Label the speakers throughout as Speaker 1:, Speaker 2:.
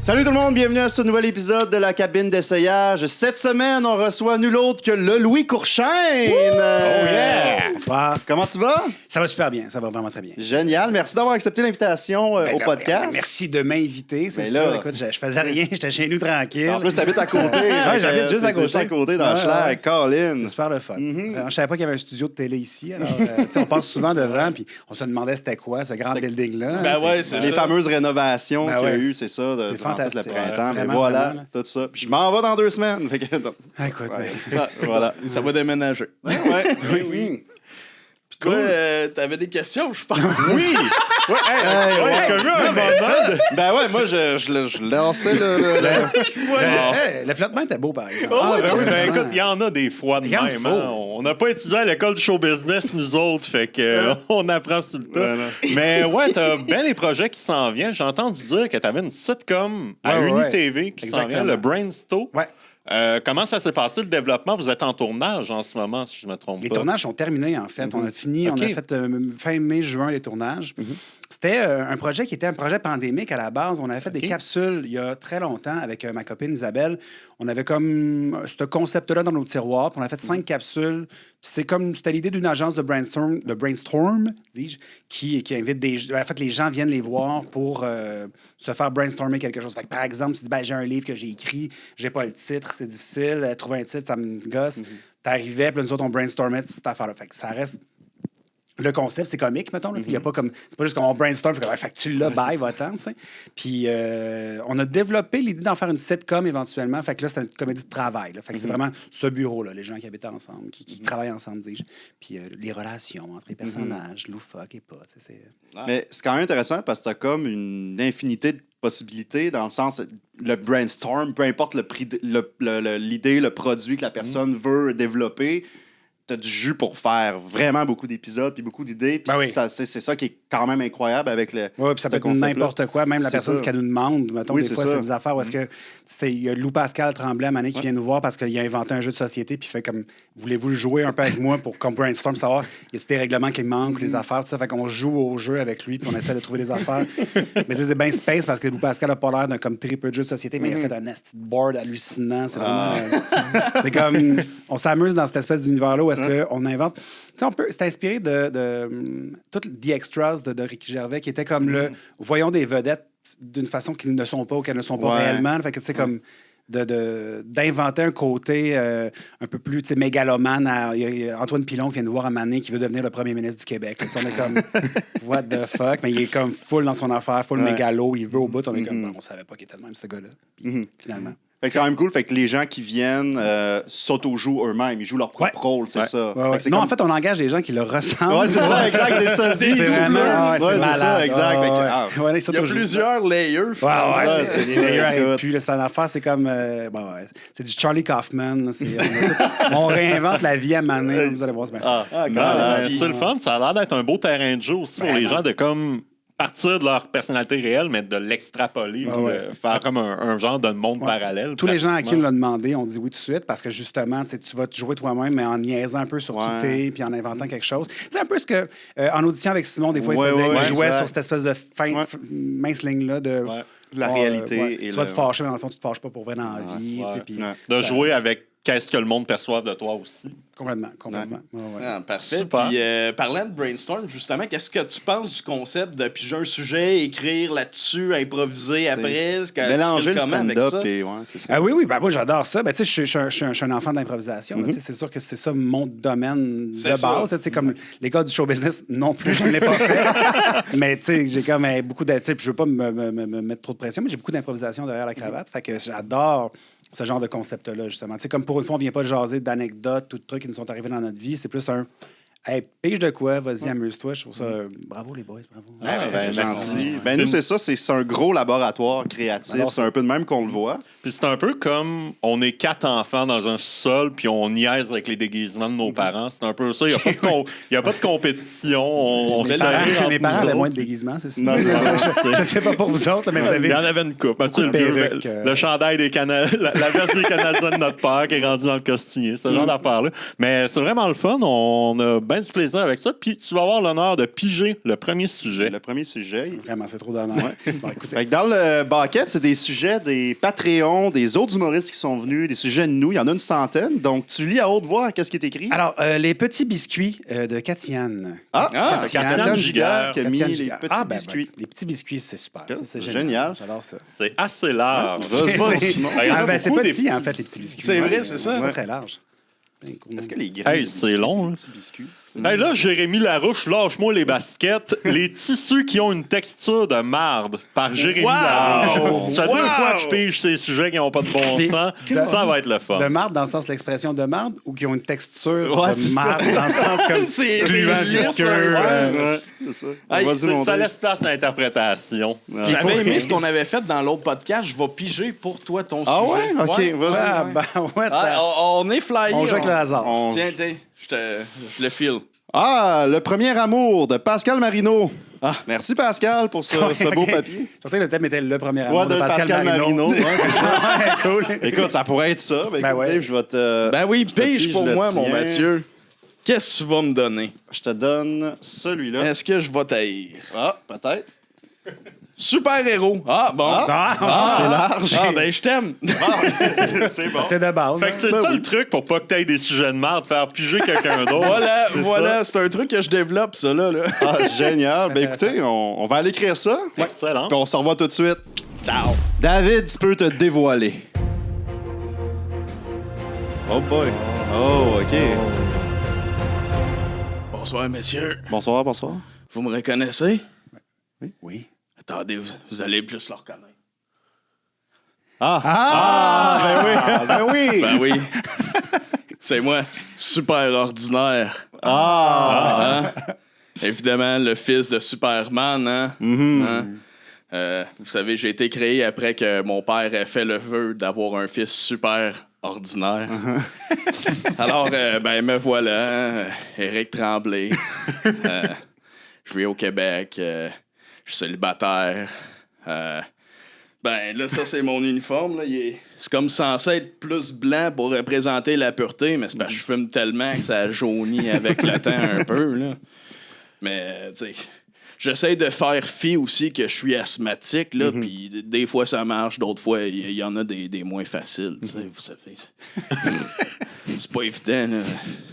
Speaker 1: Salut tout le monde, bienvenue à ce nouvel épisode de la cabine d'essayage. Cette semaine, on reçoit nul autre que le Louis Courchaine.
Speaker 2: Oh yeah!
Speaker 1: Bonsoir. Comment tu vas?
Speaker 2: Ça va super bien, ça va vraiment très bien.
Speaker 1: Génial, merci d'avoir accepté l'invitation au podcast.
Speaker 2: Merci de m'inviter, c'est
Speaker 1: Ben
Speaker 2: sûr.
Speaker 1: là-
Speaker 2: Écoute, je faisais rien, j'étais chez nous tranquille.
Speaker 1: En plus, t'habites à côté.
Speaker 2: Ouais, j'habite juste à côté.
Speaker 1: Juste à côté, dans
Speaker 2: Ouais,
Speaker 1: Schlag,
Speaker 2: ouais.
Speaker 1: Colin.
Speaker 2: C'est super le fun. Je savais pas qu'il y avait un studio de télé ici. Alors, tu sais, on passe souvent devant, puis on se demandait c'était quoi, ce grand building-là.
Speaker 3: Ben ouais, c'est
Speaker 1: Les
Speaker 3: ça.
Speaker 1: fameuses rénovations
Speaker 2: Ben
Speaker 1: qu'il y a
Speaker 2: ouais.
Speaker 1: eu, c'est ça,
Speaker 2: C'est
Speaker 1: durant tout le
Speaker 2: fantastique.
Speaker 1: printemps.
Speaker 2: Vraiment,
Speaker 1: Mais voilà,
Speaker 2: vraiment, là.
Speaker 1: tout ça. Puis je m'en vais dans 2 semaines. Fait que,
Speaker 2: Ah, écoute,
Speaker 1: ouais.
Speaker 2: ben,
Speaker 1: Ça, voilà.
Speaker 3: Ça va déménager.
Speaker 1: Ouais, oui.
Speaker 3: Puis toi, t'avais des questions, je pense.
Speaker 2: oui!
Speaker 1: Ben ouais, moi, je lançais
Speaker 2: Le flottement était beau, par exemple.
Speaker 4: Écoute, il y en a des fois de
Speaker 2: Il en
Speaker 4: même.
Speaker 2: faut.
Speaker 4: Hein. On n'a pas étudié à l'école du show business, nous autres, fait que on apprend sur le tas. Mais ouais, t'as bien des projets qui s'en viennent. J'ai entendu dire que t'avais une sitcom à
Speaker 2: Ouais, ouais,
Speaker 4: UniTV qui s'en vient,
Speaker 2: Exactement.
Speaker 4: le Brainstorm.
Speaker 2: Ouais.
Speaker 4: Comment ça s'est passé, le développement? Vous êtes en tournage en ce moment, si je ne me trompe
Speaker 2: Les
Speaker 4: pas.
Speaker 2: tournages sont terminés, en fait. On a fini,
Speaker 4: OK.
Speaker 2: on a fait fin mai, juin les tournages. C'était un projet qui était un projet pandémique à la base. On avait fait des capsules il y a très longtemps avec ma copine Isabelle. On avait comme ce concept-là dans nos tiroirs. Puis on a fait 5 capsules. Puis c'était l'idée d'une agence de brainstorm, dis-je, qui invite des... En fait, les gens viennent les voir pour se faire brainstormer quelque chose. Fait que, par exemple, tu dis, ben, j'ai un livre que j'ai écrit, j'ai pas le titre, c'est difficile. Trouver un titre, ça me gosse. T'arrivais, puis là, nous autres, on brainstormait cette affaire-là. Fait que ça reste... Le concept, c'est comique, mettons. Là, y a pas comme, c'est pas juste qu'on brainstorm, fait que tu l'as, bye, va-t'en. Tu sais. Puis on a développé l'idée d'en faire une sitcom éventuellement. Fait que là, c'est une comédie de travail. Là. Fait que c'est vraiment ce bureau-là, les gens qui habitent ensemble, qui travaillent ensemble, dis-je. Puis les relations entre les personnages, loufoques et pas. Tu sais,
Speaker 1: Mais c'est quand même intéressant parce que tu as comme une infinité de possibilités dans le sens, le brainstorm, peu importe l'idée, le produit que la personne veut développer, tu as du jus pour faire vraiment beaucoup d'épisodes puis beaucoup d'idées. Puis
Speaker 2: Ben oui.
Speaker 1: c'est ça qui est quand même incroyable avec le.
Speaker 2: oui, puis ça
Speaker 1: ce
Speaker 2: peut être
Speaker 1: concept-là.
Speaker 2: n'importe quoi. Même la
Speaker 1: C'est
Speaker 2: personne,
Speaker 1: ça.
Speaker 2: ce qu'elle nous demande, mettons,
Speaker 1: Oui,
Speaker 2: des
Speaker 1: c'est
Speaker 2: fois,
Speaker 1: ça.
Speaker 2: c'est des affaires où est-ce que... Il y a Lou Pascal Tremblay, à Mané, qui vient nous voir parce qu'il a inventé un jeu de société, puis il fait comme, voulez-vous le jouer un peu avec moi pour qu'on brainstorm, savoir, y a des règlements qui manquent, des affaires, tout ça. Fait qu'on joue au jeu avec lui, puis on essaie de trouver des affaires. Mais tu sais, c'est bien space parce que Lou Pascal a pas l'air d'un comme très peu de jeu de société, mais il a fait un esti de board hallucinant. C'est vraiment... c'est comme... On s'amuse dans cette espèce d'univers-là où est-ce qu'on invente... Tu sais, c'est inspiré de tout The Extras de Ricky Gervais, qui était comme voyons des vedettes d'une façon qu'ils ne sont pas ou qu'elles ne sont pas
Speaker 1: Ouais.
Speaker 2: réellement. Fait que, tu sais, comme d'inventer un côté un peu plus, tu sais, mégalomane. Il y a Antoine Pilon qui vient nous voir à Mané, qui veut devenir le premier ministre du Québec. On est comme, what the fuck? Mais il est comme full dans son affaire, full mégalo, il veut au bout. On est comme, on savait pas qu'il était de même, ce gars-là. Puis, finalement.
Speaker 1: Fait que c'est quand même cool. Fait que les gens qui viennent s'auto-jouent eux-mêmes. Ils jouent leur propre rôle, c'est ça.
Speaker 2: Ouais, ouais.
Speaker 1: Fait que c'est
Speaker 2: Non,
Speaker 1: comme-
Speaker 2: en fait, on engage des gens qui le ressemblent.
Speaker 1: Ouais, c'est ça, exact. Des sosies.
Speaker 2: C'est vraiment,
Speaker 1: Ouais, c'est ça, exact. Fait que, ah,
Speaker 2: Ouais,
Speaker 3: Il y a plusieurs layers.
Speaker 2: Ouais,
Speaker 3: finalement.
Speaker 2: ouais,
Speaker 1: c'est
Speaker 2: c'est
Speaker 1: ça,
Speaker 2: des layers
Speaker 1: écoute.
Speaker 2: et puis c'est une affaire, c'est comme c'est du Charlie Kaufman. Là, on réinvente la vie à Mané, vous allez voir, c'est bien ça.
Speaker 4: C'est le fun. Ça a l'air d'être un beau terrain de jeu aussi pour les gens de comme partir de leur personnalité réelle, mais de l'extrapoler, puis de faire comme un genre de monde parallèle.
Speaker 2: Tous les gens à qui on
Speaker 4: pratiquement.
Speaker 2: l'a demandé ont dit oui tout de suite parce que justement, tu vas te jouer toi-même, mais en niaisant un peu sur qui t'es, puis en inventant quelque chose. C'est un peu ce que, en audition avec Simon, des fois, il faisait, il jouait
Speaker 1: exact.
Speaker 2: sur cette espèce de mince ligne-là de
Speaker 4: Ouais.
Speaker 1: La réalité.
Speaker 2: Tu vas te fâcher, mais dans le fond, tu te fâches pas pour vrai dans la vie. tu sais, puis
Speaker 4: De
Speaker 2: ça-
Speaker 4: jouer avec qu'est-ce que le monde perçoit de toi aussi.
Speaker 2: Complètement. Ouais.
Speaker 3: Ah, parfait.
Speaker 4: Super.
Speaker 3: Puis, parlant de brainstorm, justement, qu'est-ce que tu penses du concept de piger un sujet, écrire là-dessus, improviser après?
Speaker 1: Mélanger le
Speaker 3: comment avec
Speaker 1: stand-up
Speaker 3: ça?
Speaker 1: et ouais, c'est ça.
Speaker 2: Ah oui, ben moi j'adore ça. Ben, tu sais, je suis un enfant d'improvisation. Tu sais, c'est sûr que c'est ça mon domaine
Speaker 3: C'est
Speaker 2: de
Speaker 3: ça.
Speaker 2: base. Tu sais, comme les gars du show business non plus, je ne l'ai pas fait. Mais tu sais, j'ai comme beaucoup de. Tu sais, puis je veux pas me mettre trop de pression, mais j'ai beaucoup d'improvisation derrière la cravate. Fait que j'adore ce genre de concept-là, justement. Tu sais, comme pour une fois, on vient pas jaser d'anecdotes ou de trucs qui nous sont arrivés dans notre vie. C'est plus un. Hey, pige de quoi? Vas-y, amuse-toi. Je trouve ça. Bravo, les boys, bravo.
Speaker 1: C'est
Speaker 4: merci.
Speaker 1: gentil. Ben, nous, c'est ça. C'est un gros laboratoire créatif.
Speaker 2: Alors,
Speaker 1: C'est un peu de même qu'on le voit.
Speaker 4: Puis c'est un peu comme on est 4 enfants dans un sol, puis on niaise avec les déguisements de nos parents. C'est un peu ça. Il n'y a pas de compétition. On
Speaker 2: Mes
Speaker 4: fait
Speaker 2: parents,
Speaker 4: la rire entre
Speaker 2: mes parents
Speaker 4: nous
Speaker 2: avaient
Speaker 4: autres.
Speaker 2: moins de déguisements, c'est ça.
Speaker 1: Non, c'est ça.
Speaker 2: Je sais pas pour vous autres, mais vous avez.
Speaker 4: Il y en avait une coupe. Tu sais,
Speaker 2: de perruques,
Speaker 4: le chandail des Canadiens, la veste des Canadiens de notre père qui est rendu dans le costumier, ce genre d'affaires-là. Mais c'est vraiment le fun. On a bien bien du plaisir avec ça. Puis tu vas avoir l'honneur de piger le premier sujet.
Speaker 1: Le premier sujet.
Speaker 2: Vraiment, c'est trop d'honneur. Bon, écoutez.
Speaker 1: Fait que dans le bucket, c'est des sujets des Patreons, des autres humoristes qui sont venus, des sujets de nous. Il y en a une centaine. Donc, tu lis à haute voix qu'est-ce qui est écrit.
Speaker 2: Alors, les petits biscuits de Katiane.
Speaker 1: Katiane Giguère qui a mis
Speaker 2: Katiane
Speaker 1: les
Speaker 2: Giguère.
Speaker 1: petits
Speaker 2: Ben,
Speaker 1: biscuits.
Speaker 2: les petits biscuits, c'est super. Ça, c'est
Speaker 1: Génial.
Speaker 2: J'adore ça.
Speaker 4: C'est assez large.
Speaker 2: C'est petit, en fait, les petits biscuits.
Speaker 3: C'est vrai, c'est ça.
Speaker 2: C'est pas très large.
Speaker 1: Est-ce que les grains
Speaker 4: Hey,
Speaker 1: de
Speaker 4: c'est
Speaker 1: biscuits,
Speaker 4: long,
Speaker 1: des
Speaker 4: là.
Speaker 1: petits biscuits?
Speaker 4: Hey, là, Jérémy Larouche, lâche-moi les baskets. Les tissus qui ont une texture de marde par Jérémy Larouche. Ça fait 2 fois que je pige ces sujets qui n'ont pas de bon sens. Ça va être le fun.
Speaker 2: De marde dans le sens de l'expression de marde ou qui ont une texture
Speaker 1: Ouais,
Speaker 2: de
Speaker 1: c'est
Speaker 2: marde dans le sens comme
Speaker 3: C'est
Speaker 2: gluant,
Speaker 3: lisse,
Speaker 2: visqueux.
Speaker 1: Ouais, c'est ça.
Speaker 3: Hey,
Speaker 1: Vas-y, mon
Speaker 4: Ça
Speaker 1: Dave.
Speaker 4: laisse place à l'interprétation.
Speaker 3: J'avais aimé ce qu'on avait fait dans l'autre podcast. Je vais piger pour toi ton
Speaker 1: Ah
Speaker 3: sujet.
Speaker 1: ouais? OK, vas-y.
Speaker 2: Ah, ben, ouais,
Speaker 3: Ah,
Speaker 2: ça-
Speaker 3: on est flyé.
Speaker 2: on joue avec le hasard.
Speaker 3: Tiens, je le file.
Speaker 1: Ah, le premier amour de Pascal Marino.
Speaker 3: Ah.
Speaker 1: Merci, Pascal, pour ce beau papier.
Speaker 2: Je pensais que le thème était le premier amour
Speaker 1: Ouais, de Pascal Marino. Ouais, c'est ça.
Speaker 2: Ouais, cool.
Speaker 1: Écoute, ça pourrait être ça. Ben, écoute,
Speaker 2: ouais.
Speaker 1: Dave, je vais te...
Speaker 3: Ben oui,
Speaker 1: je te
Speaker 3: pige pour
Speaker 1: le
Speaker 3: moi, mon
Speaker 1: tien.
Speaker 3: Mathieu. Qu'est-ce que tu vas me donner?
Speaker 1: Je te donne celui-là.
Speaker 3: Est-ce que je vais taïr?
Speaker 1: Ah, peut-être.
Speaker 3: Super-héros. Ah, bon.
Speaker 1: C'est large.
Speaker 3: Ah, ben je t'aime.
Speaker 1: C'est bon.
Speaker 2: C'est de base.
Speaker 4: Fait que c'est
Speaker 2: hein.
Speaker 4: ça le truc pour pas que t'aies des sujets de marde, faire piger quelqu'un d'autre.
Speaker 3: Voilà, c'est un truc que je développe, ça, là.
Speaker 1: Ah, génial. Ben écoutez, on va aller écrire ça.
Speaker 4: Excellent.
Speaker 1: Puis on se revoit tout de suite.
Speaker 3: Ciao.
Speaker 1: David, tu peux te dévoiler. Oh boy. Oh, OK.
Speaker 3: Bonsoir, messieurs.
Speaker 1: Bonsoir, bonsoir.
Speaker 3: Vous me reconnaissez?
Speaker 2: Oui.
Speaker 3: Attendez, vous allez plus le reconnaître.
Speaker 2: Ben oui.
Speaker 3: Ben oui. C'est moi, super ordinaire.
Speaker 1: Ah!
Speaker 3: Hein? Évidemment, le fils de Superman, hein? Hein? Vous savez, j'ai été créé après que mon père ait fait le vœu d'avoir un fils super ordinaire. Alors, ben, me voilà, Éric Tremblay. Je vis au Québec. Je suis célibataire. Ben, là, ça, c'est mon uniforme. Là. C'est comme censé être plus blanc pour représenter la pureté, mais c'est parce que je fume tellement que ça jaunit avec le temps un peu. Là. Mais, tu sais, j'essaie de faire fi aussi que je suis asthmatique, là, puis des fois, ça marche, d'autres fois, il y en a des moins faciles, tu sais, vous savez. C'est pas évident, là.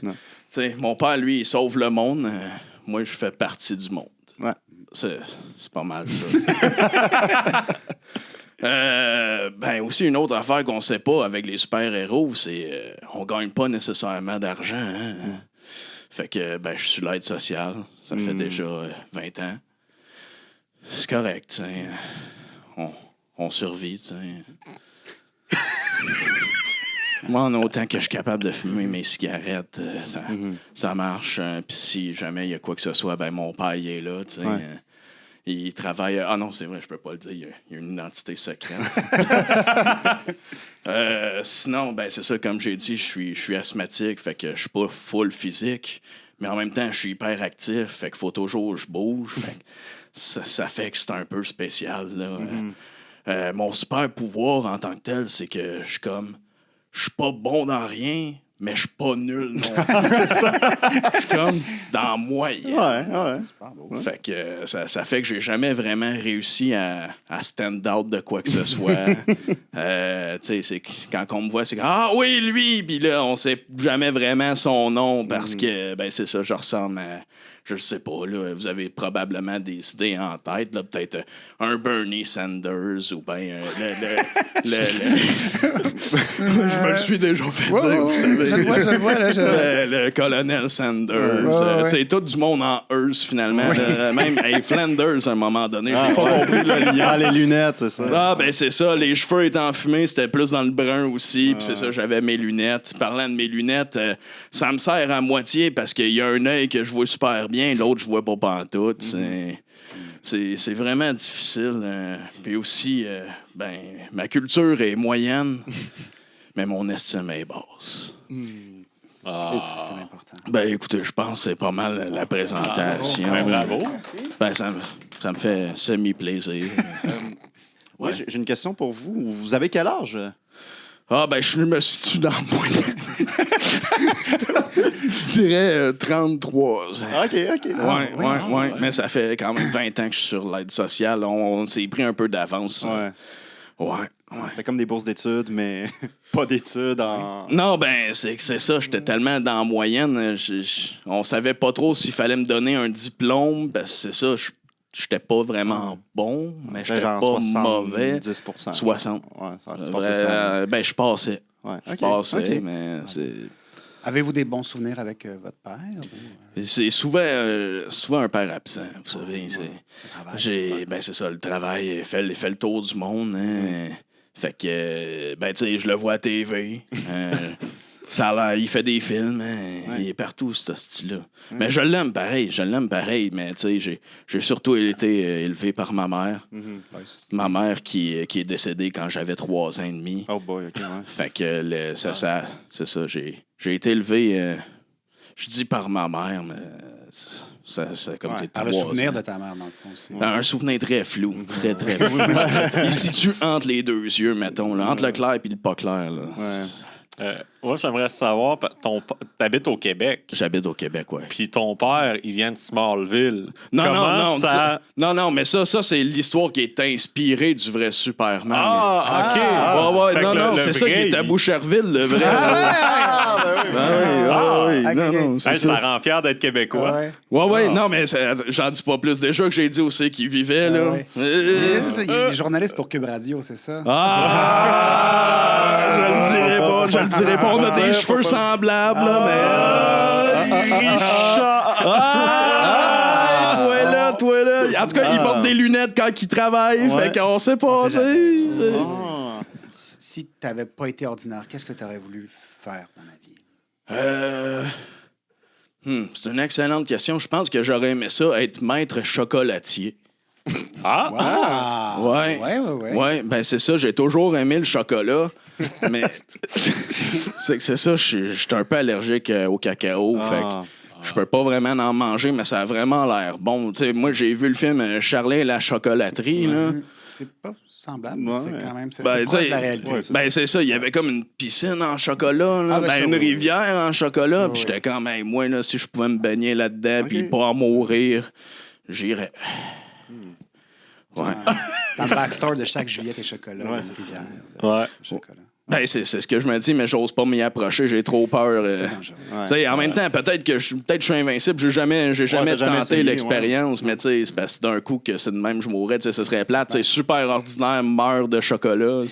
Speaker 1: Non.
Speaker 3: Tu sais, mon père, lui, il sauve le monde. Moi, je fais partie du monde.
Speaker 1: Ouais.
Speaker 3: C'est pas mal, ça. Ben aussi, une autre affaire qu'on sait pas avec les super-héros, c'est on gagne pas nécessairement d'argent. Hein? Fait que ben, je suis l'aide sociale. Ça fait déjà 20 ans. C'est correct. T'sais. On survit. T'sais. Moi, en autant que je suis capable de fumer mes cigarettes, ça marche. Puis si jamais il y a quoi que ce soit, ben mon père il est là. T'sais.
Speaker 1: Ouais.
Speaker 3: Il travaille. Ah non, c'est vrai, je peux pas le dire. Il y a une identité secrète. Sinon, ben c'est ça, comme j'ai dit, je suis asthmatique, fait que je suis pas full physique, mais en même temps, je suis hyper actif, fait qu'il faut toujours que je bouge. Fait que ça fait que c'est un peu spécial. Là. Mon super pouvoir en tant que tel, c'est que je suis pas bon dans rien, mais je suis pas nul non plus. Je suis comme dans moyen.
Speaker 1: Ouais.
Speaker 3: Fait que ça fait que j'ai jamais vraiment réussi à stand out de quoi que ce soit. Tu sais, c'est quand on me voit, c'est ah oui, lui! Puis là, on sait jamais vraiment son nom parce que, ben c'est ça, je ressemble à. Je le sais pas, là. Vous avez probablement des idées en tête, là. Peut-être un Bernie Sanders ou bien je me le suis déjà fait dire, vous savez.
Speaker 2: Je le vois, là.
Speaker 3: Le colonel Sanders. Tu sais, tout du monde en Earth, finalement. Même Flanders, à un moment donné, j'ai pas compris le lien.
Speaker 1: Ah, les lunettes, c'est ça.
Speaker 3: Ah, ben c'est ça. Les cheveux étant fumés, c'était plus dans le brun aussi. Puis c'est ça, j'avais mes lunettes. Parlant de mes lunettes, ça me sert à moitié parce qu'il y a un œil que je vois super bien, l'autre, je vois pas pantoute. C'est vraiment difficile. Puis aussi, ben, ma culture est moyenne, mais mon estime est basse.
Speaker 2: C'est important.
Speaker 3: Ben, écoutez, je pense que c'est pas mal la présentation.
Speaker 4: Ben, bravo.
Speaker 3: Ben, ça me fait semi-plaisir.
Speaker 1: Ouais, j'ai une question pour vous. Vous avez quel âge?
Speaker 3: Ah, ben, je me situe dans le moins. Je dirais 33 ans.
Speaker 1: OK.
Speaker 3: Ouais. Mais ça fait quand même 20 ans que je suis sur l'aide sociale. On s'est pris un peu d'avance. Ouais.
Speaker 1: C'est comme des bourses d'études, mais pas d'études en...
Speaker 3: Non, ben, c'est ça. J'étais tellement dans la moyenne. On savait pas trop s'il fallait me donner un diplôme. Ben, c'est ça. J'étais pas vraiment bon, mais j'étais
Speaker 1: genre
Speaker 3: pas mauvais.
Speaker 1: 10%.
Speaker 3: 60.
Speaker 1: Ouais, tu passais ça.
Speaker 3: Ben, je passais.
Speaker 1: Ouais.
Speaker 3: Je passais,
Speaker 1: OK.
Speaker 3: mais c'est...
Speaker 2: Avez-vous des bons souvenirs avec votre père?
Speaker 3: C'est souvent un père absent, vous savez. Ben, c'est ça, le travail fait le tour du monde. Hein. Fait que, ben, tu sais, je le vois à TV. Il fait des films. Hein. Il est partout, ce style-là. Mais je l'aime pareil. Mais, tu sais, j'ai surtout été élevé par ma mère. Ma mère qui est décédée quand j'avais 3 ans et demi.
Speaker 1: Oh boy, OK, ouais.
Speaker 3: Fait que, c'est ça, j'ai été élevé... je dis par ma mère, mais c'est comme t'es
Speaker 2: Par le souvenir de ta mère, dans le fond. Aussi.
Speaker 3: Un souvenir très flou. Très flou. Il se situe entre les 2 yeux, mettons. Là, entre le clair et le pas clair. Là.
Speaker 4: Moi, j'aimerais savoir, t'habites au Québec.
Speaker 3: J'habite au Québec, ouais.
Speaker 4: Puis ton père, il vient de Smallville.
Speaker 3: Non, mais ça c'est l'histoire qui est inspirée du vrai Superman.
Speaker 4: OK.
Speaker 3: Ouais, non, c'est ça qui est à Boucherville, le vrai.
Speaker 2: Non,
Speaker 3: c'est
Speaker 4: ça rend fier d'être québécois.
Speaker 3: Ouais, non, mais j'en dis pas plus. Déjà que j'ai dit aussi qu'il vivait, là.
Speaker 2: Il est journaliste pour Cube Radio, c'est ça?
Speaker 3: Je le dirais pas. On a des cheveux semblables, là, mais... Toi là. En tout cas, il porte des lunettes quand il travaille. Fait qu'on sait pas,
Speaker 2: Si t'avais pas été ordinaire, qu'est-ce que t'aurais voulu faire dans la vie?
Speaker 3: C'est une excellente question. Je pense que j'aurais aimé ça, être maître chocolatier. Ouais, ben c'est ça. J'ai toujours aimé le chocolat. Mais c'est ça, je suis un peu allergique au cacao. Fait que je peux pas vraiment en manger, mais ça a vraiment l'air bon. T'sais, moi, j'ai vu le film Charlie et la chocolaterie. Là.
Speaker 2: C'est pas semblable, mais c'est quand même
Speaker 3: ben,
Speaker 2: proche de la réalité.
Speaker 3: C'est ça. Il y avait comme une piscine en chocolat, là, une rivière en chocolat. Puis j'étais quand même, moi, là, si je pouvais me baigner là-dedans puis pas en mourir, j'irais.
Speaker 2: Dans le backstore de chaque Juliette et chocolat. Chocolat.
Speaker 3: Ben, c'est ce que je me dis, mais j'ose pas m'y approcher, j'ai trop peur. En même temps, peut-être que je suis invincible, j'ai jamais tenté
Speaker 1: essayé,
Speaker 3: l'expérience, mais c'est parce que d'un coup que c'est de même je mourrais, ce serait plate. C'est super ordinaire, meurt de chocolat.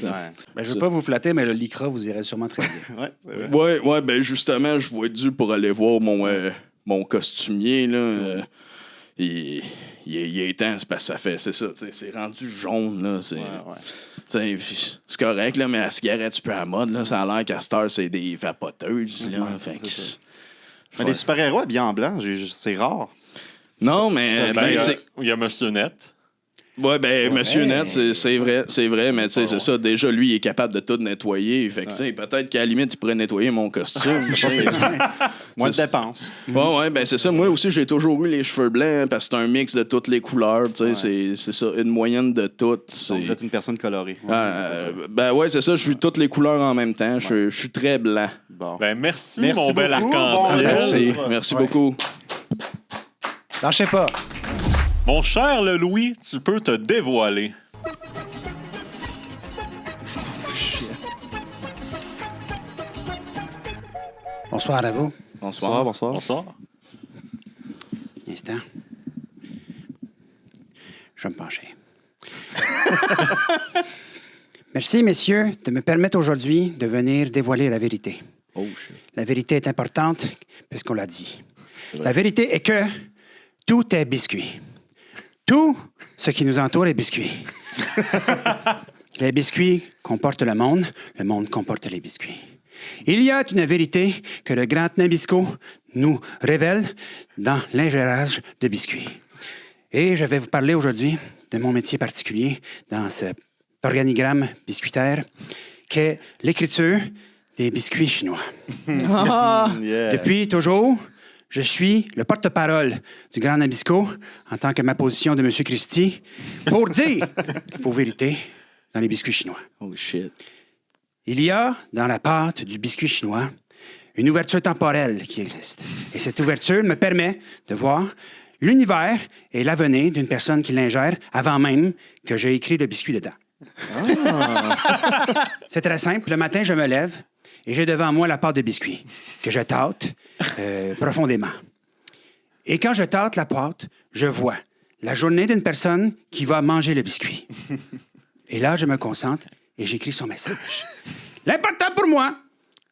Speaker 2: Ben, je veux pas vous flatter, mais le lycra, vous irez sûrement très bien.
Speaker 3: Ouais, ben justement, je vais être dû pour aller voir mon costumier, là. Il est temps, c'est parce que ça fait, c'est ça, c'est rendu jaune, là. C'est correct, là, mais la cigarette, tu peux à la mode, là, ça a l'air qu'à cette heure, c'est des vapoteuses, là.
Speaker 1: Mais les super-héros habillés en blanc, c'est rare.
Speaker 3: Non, mais
Speaker 4: il y a Monsieur Net.
Speaker 3: Ouais, ben, Monsieur Net, c'est vrai, mais tu sais, c'est ça. Déjà, lui, il est capable de tout nettoyer. Fait que, tu sais, peut-être qu'à la limite, il pourrait nettoyer mon costume.
Speaker 1: Moins de dépenses.
Speaker 3: Ouais, ben, c'est ça. Moi aussi, j'ai toujours eu les cheveux blancs parce que c'est un mix de toutes les couleurs. Tu sais, c'est ça, une moyenne de toutes.
Speaker 1: Donc, vous êtes une personne colorée.
Speaker 3: Ben, ouais, c'est ça. Je suis toutes les couleurs en même temps. Je suis très blanc.
Speaker 1: Bon.
Speaker 4: Ben, merci mon bel
Speaker 3: Merci
Speaker 4: arc-en-ciel.
Speaker 3: Merci beaucoup.
Speaker 2: Lâchez pas.
Speaker 4: Mon cher le Louis, tu peux te dévoiler.
Speaker 2: Bonsoir à vous.
Speaker 1: Bonsoir.
Speaker 4: Bonsoir.
Speaker 2: Un instant. Je vais me pencher. Merci, messieurs, de me permettre aujourd'hui de venir dévoiler la vérité.
Speaker 3: Oh, shit.
Speaker 2: La vérité est importante, puisqu'on l'a dit. La vérité est que tout est biscuit. Tout ce qui nous entoure est biscuit. Les biscuits comportent le monde comporte les biscuits. Il y a une vérité que le grand Nabisco nous révèle dans l'ingérage de biscuits. Et je vais vous parler aujourd'hui de mon métier particulier dans cet organigramme biscuitaire qu'est l'écriture des biscuits chinois. Depuis toujours, je suis le porte-parole du Grand Nabisco en tant que ma position de M. Christie pour dire vos vérités dans les biscuits chinois.
Speaker 3: Oh shit.
Speaker 2: Il y a dans la pâte du biscuit chinois une ouverture temporelle qui existe. Et cette ouverture me permet de voir l'univers et l'avenir d'une personne qui l'ingère avant même que j'ai écrit le biscuit dedans. C'est très simple. Le matin, je me lève et j'ai devant moi la pâte de biscuit que je tâte profondément. Et quand je tâte la pâte, je vois la journée d'une personne qui va manger le biscuit. Et là, je me concentre et j'écris son message. L'important pour moi,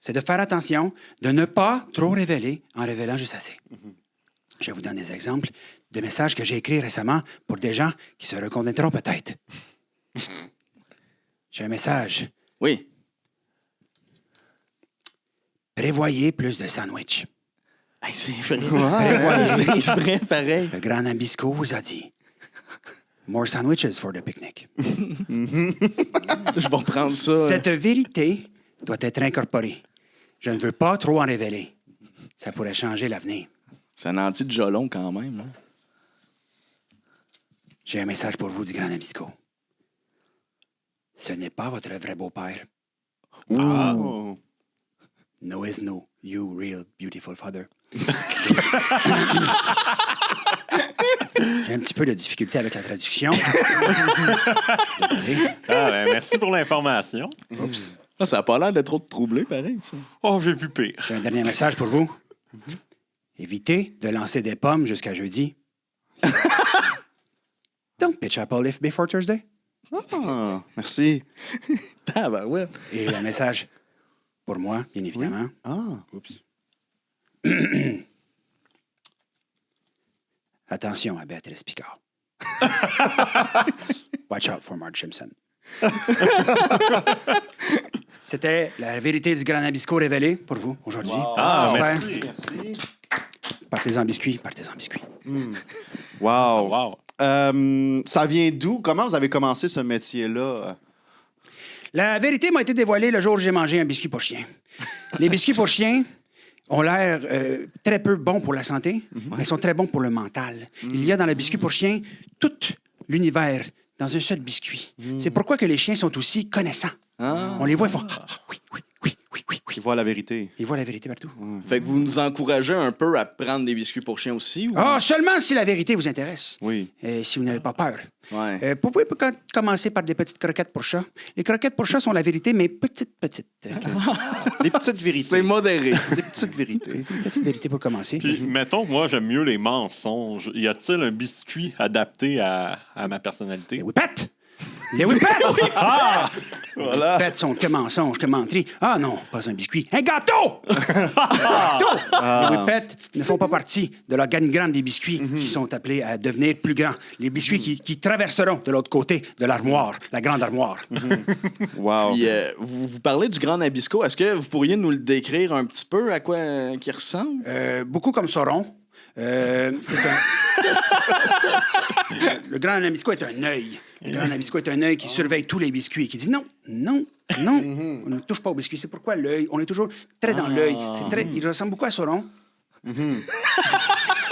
Speaker 2: c'est de faire attention, de ne pas trop révéler en révélant juste assez. Je vous donne des exemples de messages que j'ai écrits récemment pour des gens qui se reconnaîtront peut-être. J'ai un message.
Speaker 3: Oui.
Speaker 2: Prévoyez plus de sandwichs.
Speaker 3: Hey, c'est vrai. C'est vrai, pareil.
Speaker 2: Le grand Nabisco vous a dit more sandwiches for the picnic.
Speaker 3: Je vais reprendre ça.
Speaker 2: Cette vérité doit être incorporée. Je ne veux pas trop en révéler. Ça pourrait changer l'avenir.
Speaker 3: C'est un anti de Jolon quand même. Hein?
Speaker 2: J'ai un message pour vous du grand Nabisco. Ce n'est pas votre vrai beau-père.
Speaker 1: Oh.
Speaker 2: No is no, you real beautiful father. J'ai un petit peu de difficulté avec la traduction. Désolé.
Speaker 4: Merci pour l'information.
Speaker 3: Ah, ça n'a pas l'air de trop te troubler, pareil, ça.
Speaker 4: Oh, j'ai vu pire.
Speaker 2: J'ai un dernier message pour vous. Évitez de lancer des pommes jusqu'à jeudi. Don't pitch apple leaf before Thursday.
Speaker 1: Ah, merci.
Speaker 3: Ah, ben ouais.
Speaker 2: Et un message pour moi, bien évidemment.
Speaker 1: Ah.
Speaker 2: Oups. Attention à Béatrice Picard. Watch out for Marge Simpson. C'était la vérité du grand Nabisco révélée pour vous aujourd'hui.
Speaker 1: Wow.
Speaker 4: Ah,
Speaker 2: J'espère.
Speaker 4: merci.
Speaker 1: Merci.
Speaker 2: Partez-en biscuits, partez-en biscuits.
Speaker 1: Wow.
Speaker 4: Wow.
Speaker 1: Ça vient d'où? Comment vous avez commencé ce métier-là?
Speaker 2: La vérité m'a été dévoilée le jour où j'ai mangé un biscuit pour chien. Les biscuits pour chien ont l'air très peu bons pour la santé, mais sont très bons pour le mental. Il y a dans le biscuit pour chien tout l'univers dans un seul biscuit. C'est pourquoi que les chiens sont aussi connaissants.
Speaker 1: Ah.
Speaker 2: On les voit, ils font ah, oui, oui, oui, oui, oui, oui.
Speaker 1: Qui voit la vérité.
Speaker 2: Ils voient la vérité partout.
Speaker 3: Fait que vous nous encouragez un peu à prendre des biscuits pour chiens aussi? Ou...
Speaker 2: Ah, seulement si la vérité vous intéresse.
Speaker 1: Oui.
Speaker 2: Si vous n'avez pas peur.
Speaker 3: Ouais.
Speaker 2: Vous pouvez commencer par des petites croquettes pour chat. Les croquettes pour chat sont la vérité, mais petites.
Speaker 1: Des petites vérités.
Speaker 3: C'est modéré.
Speaker 1: Des petites vérités.
Speaker 2: Petite vérité pour commencer.
Speaker 4: Puis, mettons, moi, j'aime mieux les mensonges. Y a-t-il un biscuit adapté à ma personnalité?
Speaker 2: Les whippets! Les whippets!
Speaker 1: Voilà.
Speaker 2: Les whippets sont que mensonges, que menteries. Ah non, pas un biscuit. Un gâteau! Gâteau! Les whippets ne font pas partie de l'organigramme des biscuits qui sont appelés à devenir plus grands. Les biscuits qui traverseront de l'autre côté de l'armoire, la grande armoire.
Speaker 1: Wow.
Speaker 3: Puis, vous parlez du grand Nabisco. Est-ce que vous pourriez nous le décrire un petit peu à quoi il ressemble?
Speaker 2: Beaucoup comme Sauron. C'est un... Le grand Nabisco est un œil. Le grand Nabisco est un œil qui surveille tous les biscuits et qui dit non, non, non, on ne touche pas aux biscuits. C'est pourquoi l'œil, on est toujours très dans l'œil. Il ressemble beaucoup à Sauron.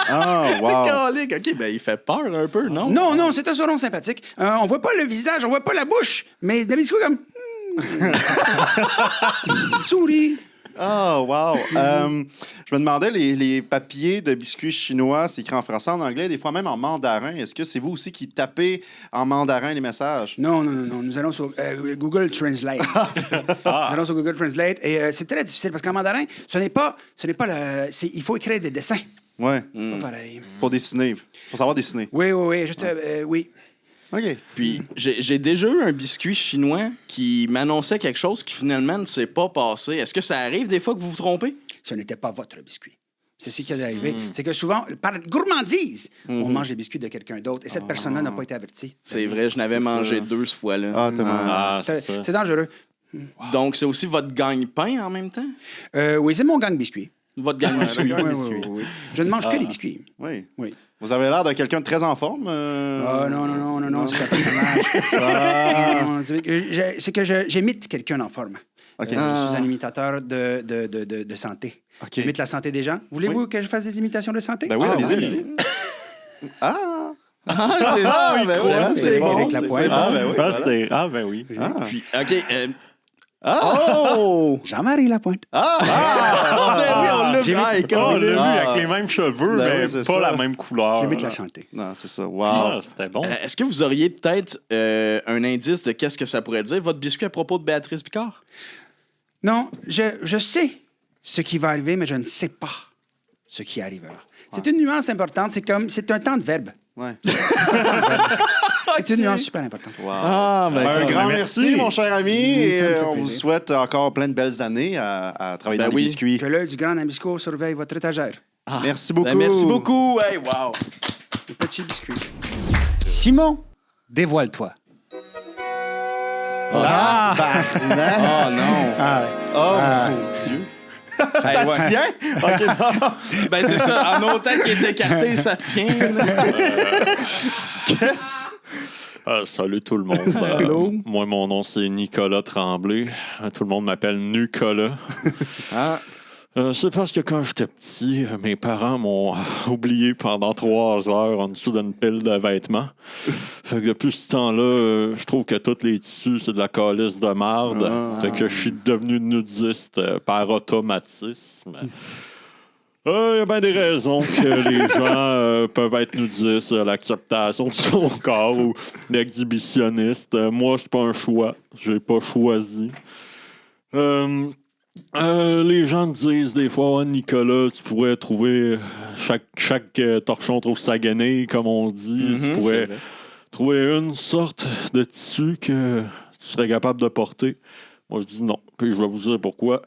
Speaker 1: Ah, wow.
Speaker 3: Calique, OK, ben il fait peur un peu, non?
Speaker 2: Non, non, c'est un Sauron sympathique. On voit pas le visage, on voit pas la bouche, mais Nabisco comme... Il sourit.
Speaker 1: Ah, wow. Je me demandais, les papiers de biscuits chinois, c'est écrit en français, en anglais, des fois même en mandarin. Est-ce que c'est vous aussi qui tapez en mandarin les messages?
Speaker 2: Non. Nous allons sur Google Translate. Nous allons sur Google Translate. Et c'est très difficile parce qu'en mandarin, ce n'est pas il faut écrire des dessins.
Speaker 1: Ouais.
Speaker 2: Pas pareil.
Speaker 1: Faut dessiner. Faut savoir dessiner.
Speaker 2: Oui. Oui.
Speaker 1: OK.
Speaker 3: Puis, j'ai déjà eu un biscuit chinois qui m'annonçait quelque chose qui finalement ne s'est pas passé. Est-ce que ça arrive des fois que vous vous trompez?
Speaker 2: Ce n'était pas votre biscuit. C'est ce qui est arrivé. C'est que souvent, par gourmandise, on mange les biscuits de quelqu'un d'autre et cette personne-là n'a pas été avertie.
Speaker 3: C'est vrai, je n'avais mangé 2 ce fois-là.
Speaker 1: Ah, t'as mangé.
Speaker 4: Ah, c'est ça.
Speaker 2: C'est dangereux.
Speaker 3: Donc, c'est aussi votre gagne-pain en même temps?
Speaker 2: Oui, c'est mon gang biscuit.
Speaker 3: Votre gagne-biscuit.
Speaker 2: Oui. Je ne mange que les biscuits.
Speaker 1: Oui.
Speaker 2: Oui.
Speaker 1: Vous avez l'air de quelqu'un de très en forme.
Speaker 2: Ah, non, c'est pas personnage. Non, c'est que j'imite quelqu'un en forme.
Speaker 1: OK.
Speaker 2: Je suis un imitateur de santé.
Speaker 1: OK.
Speaker 2: J'imite la santé des gens. Voulez-vous que je fasse des imitations de santé?
Speaker 1: Ben oui,
Speaker 2: Ah,
Speaker 1: allez-y. Ah!
Speaker 3: Ah, ben
Speaker 1: ben
Speaker 3: voilà,
Speaker 1: voilà,
Speaker 3: c'est
Speaker 2: bon,
Speaker 3: bon.
Speaker 2: avec la
Speaker 3: c'est
Speaker 2: poêle.
Speaker 3: bon.
Speaker 1: Ah, ben oui.
Speaker 4: Ah,
Speaker 1: voilà.
Speaker 4: ben oui.
Speaker 1: Ah.
Speaker 3: Puis, OK,
Speaker 1: Oh!
Speaker 2: Jean-Marie Lapointe.
Speaker 1: Ben oui, on l'a
Speaker 2: J'ai
Speaker 1: vu.
Speaker 2: mis-
Speaker 4: On l'a vu
Speaker 1: Ah.
Speaker 4: avec les mêmes cheveux,
Speaker 1: Ben
Speaker 4: mais
Speaker 1: oui, c'est
Speaker 4: pas
Speaker 1: ça.
Speaker 4: la même couleur.
Speaker 2: J'ai mis de la chanter.
Speaker 1: Non, c'est ça.
Speaker 4: Ah,
Speaker 1: Wow.
Speaker 4: c'était bon.
Speaker 3: Est-ce que vous auriez peut-être un indice de qu'est-ce que ça pourrait dire, votre biscuit à propos de Béatrice Picard?
Speaker 2: Non, je sais ce qui va arriver, mais je ne sais pas ce qui arrivera. C'est une nuance importante. C'est un temps de verbe.
Speaker 1: Ouais.
Speaker 2: C'est une nuance super importante.
Speaker 1: Wow.
Speaker 3: Ah, ben,
Speaker 1: Un grand
Speaker 4: merci.
Speaker 1: merci, mon cher ami.
Speaker 2: Oui, ça me
Speaker 1: Et
Speaker 2: fait
Speaker 1: on vous
Speaker 2: plaisir.
Speaker 1: souhaite encore plein de belles années à travailler
Speaker 3: Ben
Speaker 1: dans les
Speaker 3: oui.
Speaker 1: biscuits.
Speaker 2: Que l'œil du grand Nabisco surveille votre étagère.
Speaker 1: Merci beaucoup.
Speaker 3: Ben, merci beaucoup. Hey, wow.
Speaker 2: Le petit biscuit. Simon, dévoile-toi.
Speaker 1: Ah,
Speaker 3: Oh non.
Speaker 2: Ah, ouais.
Speaker 1: Oh,
Speaker 2: Ah.
Speaker 1: mon Dieu.
Speaker 3: Hey,
Speaker 1: Ça
Speaker 3: ouais.
Speaker 1: tient? OK, non.
Speaker 3: Ben c'est ça. En autant qu'il est écarté, ça tient. là.
Speaker 1: Qu'est-ce?
Speaker 4: Salut tout le monde.
Speaker 2: Allô?
Speaker 4: Moi, mon nom, c'est Nicolas Tremblay. Tout le monde m'appelle Nicolas.
Speaker 3: Ah.
Speaker 4: C'est parce que quand j'étais petit, mes parents m'ont oublié pendant 3 heures en dessous d'une pile de vêtements. Fait que depuis ce temps-là, je trouve que tous les tissus, c'est de la calice de marde. Fait que je suis devenu nudiste par automatisme. Il y a bien des raisons que les gens peuvent être nudistes, l'acceptation de son corps ou l'exhibitionniste. Moi, c'est pas un choix. J'ai pas choisi. Les gens me disent des fois, ouais, Nicolas, tu pourrais trouver chaque torchon trouve sa guenille, comme on dit. Tu pourrais trouver une sorte de tissu que tu serais capable de porter. Moi, je dis non. Puis je vais vous dire pourquoi.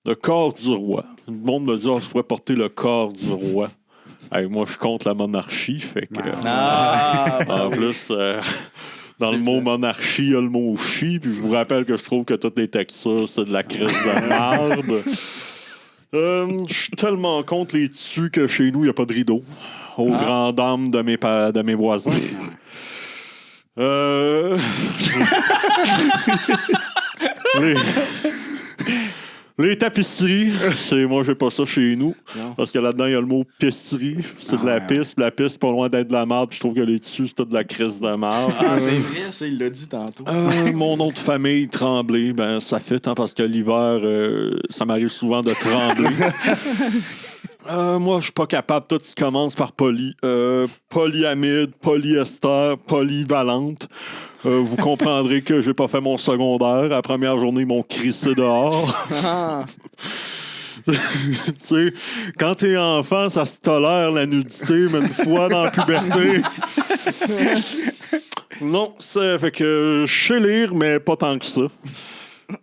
Speaker 4: Le corps du roi. Le monde me dit, je pourrais porter le corps du roi. Hey, moi, je suis contre la monarchie. Fait que, en plus, dans le mot monarchie, il y a le mot chi. Puis je vous rappelle que je trouve que toutes les textures, c'est de la crise de merde. Je suis tellement contre les tissus que chez nous, il n'y a pas de rideau. Aux grandes dames de mes voisins. Les tapisseries, moi, j'ai pas ça chez nous.
Speaker 3: Non.
Speaker 4: Parce que là-dedans, il y a le mot pisserie. C'est de la pisse. Puis la pisse, pas loin d'être de la merde. Puis je trouve que les tissus, c'est tout de la crise de merde.
Speaker 3: Ah, c'est vrai, ça, il l'a dit tantôt.
Speaker 4: Mon nom de famille, Tremblay, ben ça fait, parce que l'hiver, ça m'arrive souvent de trembler. Moi, je suis pas capable. Tout ce qui commence par polyamide, polyester, polyvalente. Vous comprendrez que j'ai pas fait mon secondaire. La première journée, ils m'ont crissé dehors.
Speaker 3: Ah.
Speaker 4: Tu sais, quand t'es enfant, ça se tolère la nudité, mais une fois dans la puberté. Non, ça fait que je sais lire, mais pas tant que ça.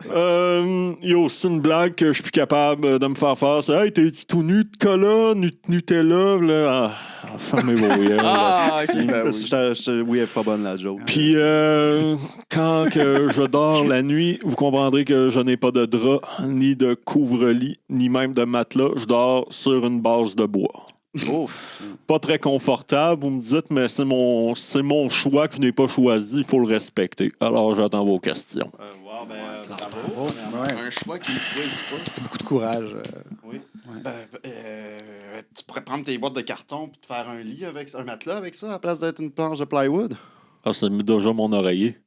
Speaker 4: Il y a aussi une blague que je suis plus capable de me faire faire. C'est hey, t'es tout nu de cola, Nutella, là. Fermez vos yeux.
Speaker 3: Ah, ok, ben oui.
Speaker 1: Oui, elle est pas bonne la joke.
Speaker 4: Puis, quand que je dors la nuit, vous comprendrez que je n'ai pas de drap, ni de couvre-lit, ni même de matelas. Je dors sur une base de bois.
Speaker 3: Ouf.
Speaker 4: Pas très confortable, vous me dites, mais c'est mon choix que je n'ai pas choisi. Il faut le respecter. Alors, j'attends vos questions.
Speaker 2: Bravo. Ouais.
Speaker 3: Un choix qu'il ne choisit pas.
Speaker 2: Beaucoup de courage.
Speaker 1: Oui. Tu pourrais prendre tes boîtes de carton et te faire un lit avec un matelas avec ça à la place d'être une planche de plywood.
Speaker 4: Ah, c'est déjà mon oreiller.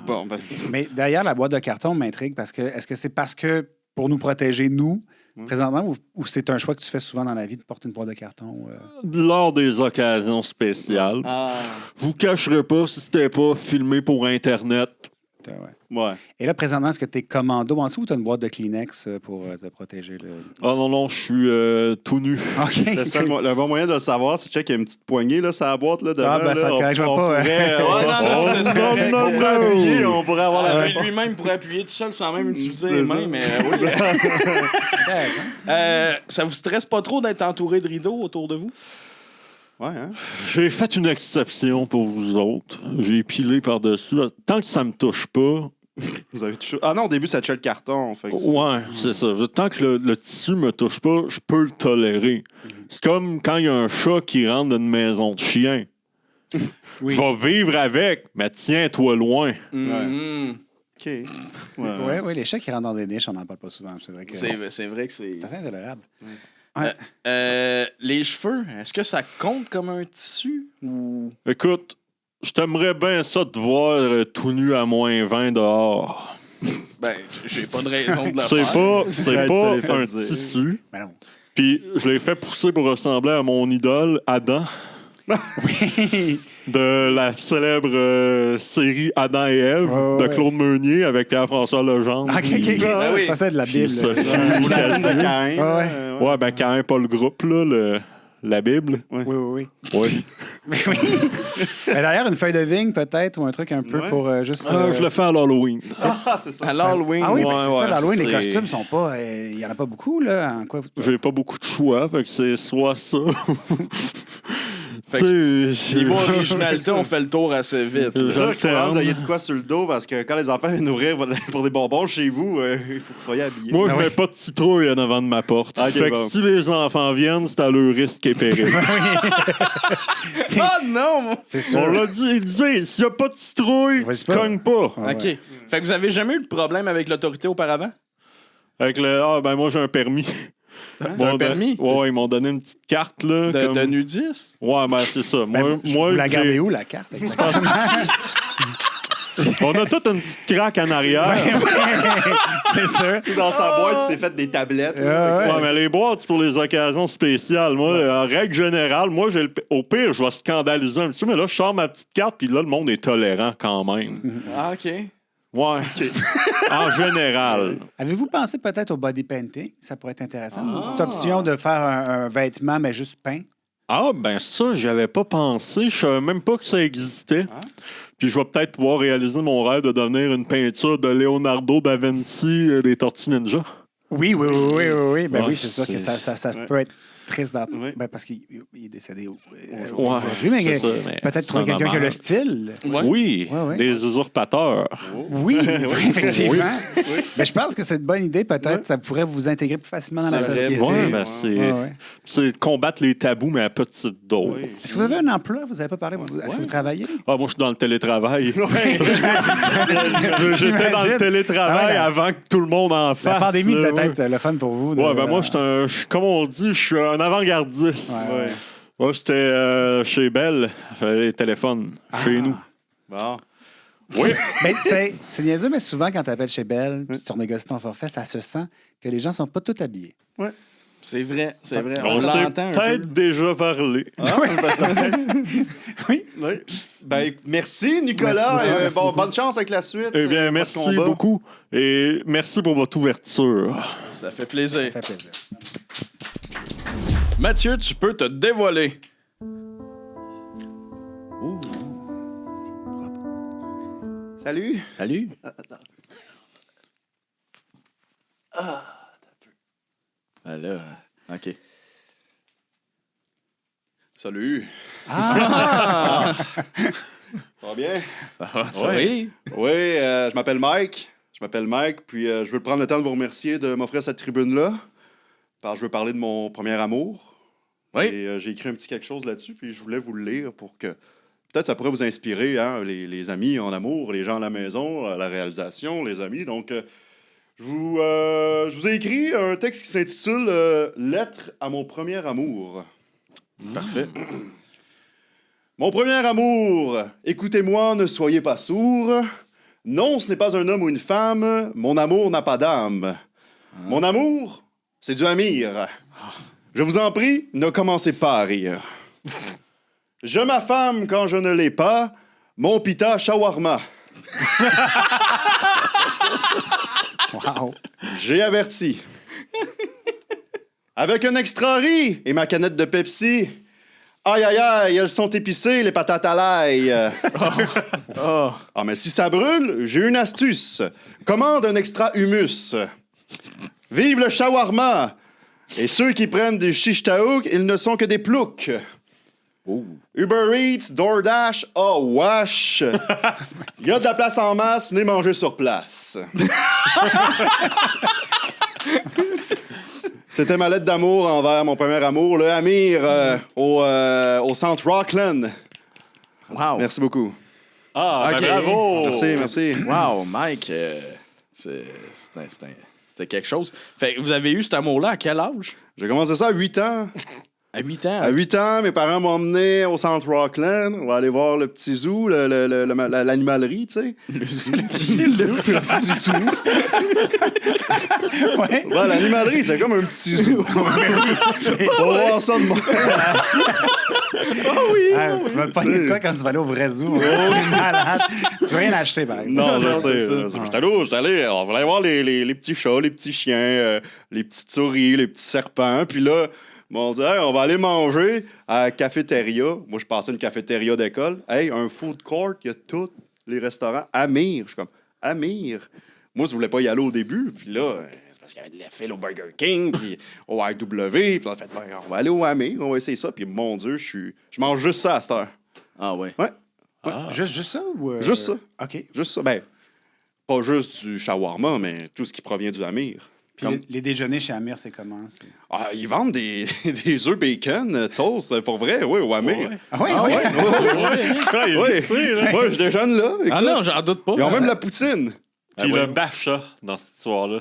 Speaker 1: Bon, ben.
Speaker 2: Mais d'ailleurs, la boîte de carton m'intrigue parce que est-ce que c'est parce que pour nous protéger, nous, présentement, ou c'est un choix que tu fais souvent dans la vie de porter une boîte de carton?
Speaker 4: Lors des occasions spéciales.
Speaker 3: Ah.
Speaker 4: Je vous cacherai pas si c'était pas filmé pour Internet.
Speaker 2: Ouais.
Speaker 1: Ouais.
Speaker 2: Et là, présentement, est-ce que tu es commando en dessous ou tu as une boîte de Kleenex pour te protéger?
Speaker 4: Ah non, je suis tout nu.
Speaker 2: OK.
Speaker 1: Le bon moyen de le savoir, c'est qu'il y a une petite poignée là, sur la boîte. Là, devant,
Speaker 2: Ah, ben, ça
Speaker 1: là,
Speaker 2: correct, je vois
Speaker 1: on
Speaker 2: pas, hein.
Speaker 1: pourrait,
Speaker 3: non, c'est correct.
Speaker 1: on pourrait appuyer, on pourrait avoir la réponse.
Speaker 3: Lui-même pourrait appuyer tout seul sans même utiliser
Speaker 1: C'est
Speaker 3: les
Speaker 1: ça.
Speaker 3: mains, mais oui. Ça vous stresse pas trop d'être entouré de rideaux autour de vous?
Speaker 1: Ouais, hein?
Speaker 4: J'ai fait une exception pour vous autres. J'ai pilé par-dessus. Tant que ça me touche pas.
Speaker 1: Vous avez touché. Ah non, au début, ça tue le carton. Fait que
Speaker 4: Ouais, c'est ça. Tant que le tissu me touche pas, je peux le tolérer. C'est comme quand il y a un chat qui rentre dans une maison de chien.
Speaker 2: Oui.
Speaker 4: Je vais vivre avec, mais tiens-toi loin.
Speaker 3: Mhm.
Speaker 1: OK.
Speaker 2: Oui, les chats qui rentrent dans des niches, on n'en parle pas souvent. C'est vrai que
Speaker 3: C'est vrai que c'est.
Speaker 2: c'est assez intolérable.
Speaker 3: Les cheveux, est-ce que ça compte comme un tissu? Ou...
Speaker 4: Écoute, je t'aimerais bien ça te voir tout nu à -20 dehors.
Speaker 3: Ben, j'ai pas de raison de le
Speaker 4: C'est
Speaker 3: faire.
Speaker 4: pas,
Speaker 1: Ouais,
Speaker 4: c'est
Speaker 1: tu te
Speaker 4: pas
Speaker 1: l'as fait
Speaker 4: un
Speaker 1: dire.
Speaker 4: tissu.
Speaker 2: Ben non.
Speaker 4: Puis je l'ai fait pousser pour ressembler à mon idole, Adam,
Speaker 2: Oui.
Speaker 4: de la célèbre série Adam et Ève
Speaker 2: Ouais,
Speaker 4: de
Speaker 2: ouais.
Speaker 4: Claude Meunier avec Pierre-François Legendre.
Speaker 2: OK, OK.
Speaker 1: Ben oui.
Speaker 2: Ça, c'est de la
Speaker 4: Puis
Speaker 2: Bible.
Speaker 4: Sophie
Speaker 1: Ou la reine de
Speaker 4: Cadieux.
Speaker 1: Caïn.
Speaker 2: Ouais.
Speaker 4: Ouais, ben quand même pas le groupe, là, la Bible.
Speaker 2: Oui, oui,
Speaker 4: Oui.
Speaker 2: oui. Mais d'ailleurs, une feuille de vigne, peut-être, ou un truc un peu
Speaker 1: Ouais.
Speaker 2: pour juste.
Speaker 4: Je le fais à l'Halloween.
Speaker 1: Ah, c'est ça.
Speaker 3: À l'Halloween.
Speaker 2: Ah oui,
Speaker 4: Ouais,
Speaker 2: mais c'est
Speaker 4: ouais,
Speaker 2: ça, l'Halloween, les
Speaker 4: c'est-
Speaker 2: costumes sont pas. Il y en a pas beaucoup, là. En quoi
Speaker 4: J'ai pas beaucoup de choix, fait que c'est soit ça.
Speaker 3: Fait que
Speaker 4: Tu sais,
Speaker 3: Niveau originalité, on fait le tour assez vite.
Speaker 1: C'est sûr qu'il faut
Speaker 4: J'alterne.
Speaker 1: que vous ayez de quoi sur le dos parce que quand les enfants viennent nourrir pour des bonbons chez vous, il faut que vous soyez habillés.
Speaker 4: Moi, je
Speaker 2: Ah
Speaker 4: mets
Speaker 2: ouais.
Speaker 4: pas de citrouille en avant de ma porte.
Speaker 1: Ok,
Speaker 4: fait
Speaker 1: bon.
Speaker 4: que si les enfants viennent, c'est à leur risque et péril.
Speaker 3: Ah non!
Speaker 2: C'est sûr.
Speaker 4: On l'a dit, il disait, s'il y a pas de citrouille,
Speaker 2: Vas-y
Speaker 4: tu
Speaker 2: pas.
Speaker 4: cognes pas.
Speaker 2: Ah,
Speaker 3: OK.
Speaker 2: ouais.
Speaker 3: Fait que vous avez jamais eu de problème avec l'autorité auparavant?
Speaker 4: Avec moi j'ai un permis.
Speaker 3: T'as un permis?
Speaker 4: Ouais, ils m'ont donné une petite carte, là.
Speaker 3: De nudiste?
Speaker 4: Ouais, ben c'est ça.
Speaker 2: Ben,
Speaker 4: Moi,
Speaker 2: vous la
Speaker 4: j'ai-
Speaker 2: gardez où, la carte? exactement?
Speaker 4: on a toute une petite craque en arrière.
Speaker 2: C'est sûr.
Speaker 1: Dans sa boîte, il s'est fait des tablettes. là.
Speaker 2: Ouais.
Speaker 4: Ouais, mais les boîtes, c'est pour les occasions spéciales. Moi, en règle générale, moi, au pire, je vais scandaliser un petit peu, mais là, je sors ma petite carte, puis là, le monde est tolérant quand même.
Speaker 3: Ah, OK.
Speaker 4: Ouais. En général.
Speaker 2: Avez-vous pensé peut-être au body painting? Ça pourrait être intéressant. Une petite option de faire un vêtement, mais juste peint.
Speaker 4: Ah, ben ça, j'y avais pas pensé. Je savais même pas que ça existait. Puis je vais peut-être pouvoir réaliser mon rêve de devenir une peinture de Leonardo da Vinci des Tortues Ninja.
Speaker 2: Oui, oui, oui, oui, oui, oui. Ben
Speaker 4: Ouais,
Speaker 2: oui, c'est sûr que ça
Speaker 1: Ouais.
Speaker 2: peut être triste
Speaker 1: Ouais.
Speaker 2: ben parce qu'il est décédé
Speaker 4: Ouais,
Speaker 2: aujourd'hui, mais
Speaker 4: c'est ça, mais
Speaker 2: peut-être
Speaker 4: c'est
Speaker 2: trouver
Speaker 4: un
Speaker 2: quelqu'un qui a le
Speaker 4: hommage.
Speaker 2: style.
Speaker 3: Ouais.
Speaker 4: Oui,
Speaker 2: Ouais, ouais.
Speaker 4: des usurpateurs.
Speaker 2: Oui, effectivement.
Speaker 1: Oui.
Speaker 2: Mais je pense que c'est une bonne idée, peut-être.
Speaker 1: Ouais.
Speaker 2: Ça pourrait vous intégrer plus facilement dans la
Speaker 1: Ça aurait-
Speaker 2: société.
Speaker 4: Ouais, ben
Speaker 1: Ouais.
Speaker 4: c'est
Speaker 2: Ouais, ouais.
Speaker 4: c'est combattre les tabous, mais à petite dose.
Speaker 1: Oui.
Speaker 2: Est-ce que vous avez un emploi? Vous n'avez pas parlé? Est-ce que vous travaillez?
Speaker 4: Ah, moi, je suis dans le télétravail.
Speaker 1: Ouais.
Speaker 4: J'étais dans le télétravail
Speaker 2: Ah ouais,
Speaker 4: avant que tout le monde en fasse.
Speaker 2: La pandémie
Speaker 4: là,
Speaker 2: peut-être le fun pour vous.
Speaker 4: Ouais, ben moi, comme on dit, je suis un avant-gardiste.
Speaker 2: Ouais.
Speaker 4: Moi, j'étais chez Bell, j'avais les téléphones, chez nous.
Speaker 1: Bon.
Speaker 4: Oui.
Speaker 2: Ben, c'est niaiseux, mais souvent, quand tu appelles chez Bell, puis tu renégocies ton forfait, ça se sent que les gens ne sont pas tous habillés.
Speaker 3: C'est vrai, c'est vrai.
Speaker 4: On
Speaker 3: On
Speaker 4: s'est
Speaker 3: l'entend un peu.
Speaker 4: peut-être déjà parlé.
Speaker 2: Oui.
Speaker 1: Oui. Ben, merci, Nicolas.
Speaker 2: Merci beaucoup, merci beaucoup.
Speaker 1: Bonne chance avec la suite.
Speaker 4: Eh bien,
Speaker 1: votre
Speaker 4: merci
Speaker 1: combat.
Speaker 4: beaucoup. Et merci pour votre ouverture.
Speaker 3: Ça fait plaisir.
Speaker 2: Ça fait plaisir.
Speaker 3: Mathieu, tu peux te dévoiler.
Speaker 1: Salut.
Speaker 3: Salut. Ah là, OK.
Speaker 1: Salut.
Speaker 2: Ah!
Speaker 1: Ça va bien?
Speaker 3: Ça va? Ça
Speaker 4: Ouais.
Speaker 3: oui?
Speaker 1: Oui, je m'appelle Mike. Puis je veux prendre le temps de vous remercier de m'offrir cette tribune-là. Parce que je veux parler de mon premier amour.
Speaker 3: Oui.
Speaker 1: Et j'ai écrit un petit quelque chose là-dessus, puis je voulais vous le lire pour que peut-être ça pourrait vous inspirer, hein, les amis en amour, les gens à la maison, à la réalisation, les amis. Donc, je vous ai écrit un texte qui s'intitule Lettre à mon premier amour.
Speaker 3: Parfait.
Speaker 1: Mon premier amour, écoutez-moi, ne soyez pas sourds. Non, ce n'est pas un homme ou une femme. Mon amour n'a pas d'âme. Mon amour, c'est du Amir. Je vous en prie, ne commencez pas à rire. Je m'affame quand je ne l'ai pas. Mon pita shawarma.
Speaker 2: Wow!
Speaker 1: J'ai averti. Avec un extra riz et ma canette de Pepsi. Aïe, aïe, aïe, elles sont épicées, les patates à l'ail.
Speaker 3: Oh.
Speaker 1: Ah, mais si ça brûle, j'ai une astuce. Commande un extra humus. Vive le shawarma! Et ceux qui prennent du shish taouk, ils ne sont que des ploucs. Uber Eats, DoorDash, oh wesh! Il y a de la place en masse, venez manger sur place. C'était ma lettre d'amour envers mon premier amour, le Amir, au centre Rockland.
Speaker 3: Wow.
Speaker 1: Merci beaucoup.
Speaker 4: Ah,
Speaker 3: Ok.
Speaker 4: ben bravo!
Speaker 1: Merci.
Speaker 3: Wow, Mike, c'était quelque chose. Fait que vous avez eu cet amour-là à quel âge?
Speaker 1: J'ai commencé ça à 8 ans.
Speaker 3: À 8 ans?
Speaker 1: À 8 ans, mes parents m'ont emmené au centre Rockland. On va aller voir le petit zoo, l'animalerie, tu sais.
Speaker 3: Le zoo.
Speaker 1: Le petit zoo.
Speaker 2: Ouais.
Speaker 1: Ouais, l'animalerie, c'est comme un petit zoo. On va voir ça de moi.
Speaker 2: Tu vas te pogner de quoi quand tu vas aller au vrai zoo? C'est malade. Tu vas rien acheter, par exemple.
Speaker 1: Non, je
Speaker 3: Non,
Speaker 1: sais.
Speaker 3: c'est ça.
Speaker 1: J'étais allé, on voulait voir les petits chats, les petits chiens, les petites souris, les petits serpents. Puis là, on dit, hey, on va aller manger à la cafétéria. Moi, je passais une cafétéria d'école. Hey, un food court, il y a tous les restaurants. Amir. Je suis comme, Amir. Moi, je voulais pas y aller au début. Puis là, c'est parce qu'il y avait de la file au Burger King, puis au IW. Puis on a fait, ben, on va aller au Amir, on va essayer ça. Puis mon Dieu, je mange juste ça à cette heure.
Speaker 3: Ah ouais.
Speaker 1: Ouais,
Speaker 2: Juste ça? Ou,
Speaker 1: Juste ça.
Speaker 2: OK.
Speaker 1: juste ça. Ben, pas juste du shawarma, mais tout ce qui provient du Amir.
Speaker 2: Puis les déjeuners chez Amir, c'est comment?
Speaker 1: Ah, ils vendent des œufs bacon, toast, pour vrai, oui, au Amir.
Speaker 2: Ah oui,
Speaker 3: Ah
Speaker 2: oui.
Speaker 3: ouais?
Speaker 1: Oui, je déjeune là.
Speaker 3: Ah
Speaker 1: écoute.
Speaker 3: non, j'en doute pas.
Speaker 1: Ils ont même la poutine.
Speaker 4: Puis
Speaker 3: Ah ouais.
Speaker 4: le bacha dans cette histoire-là.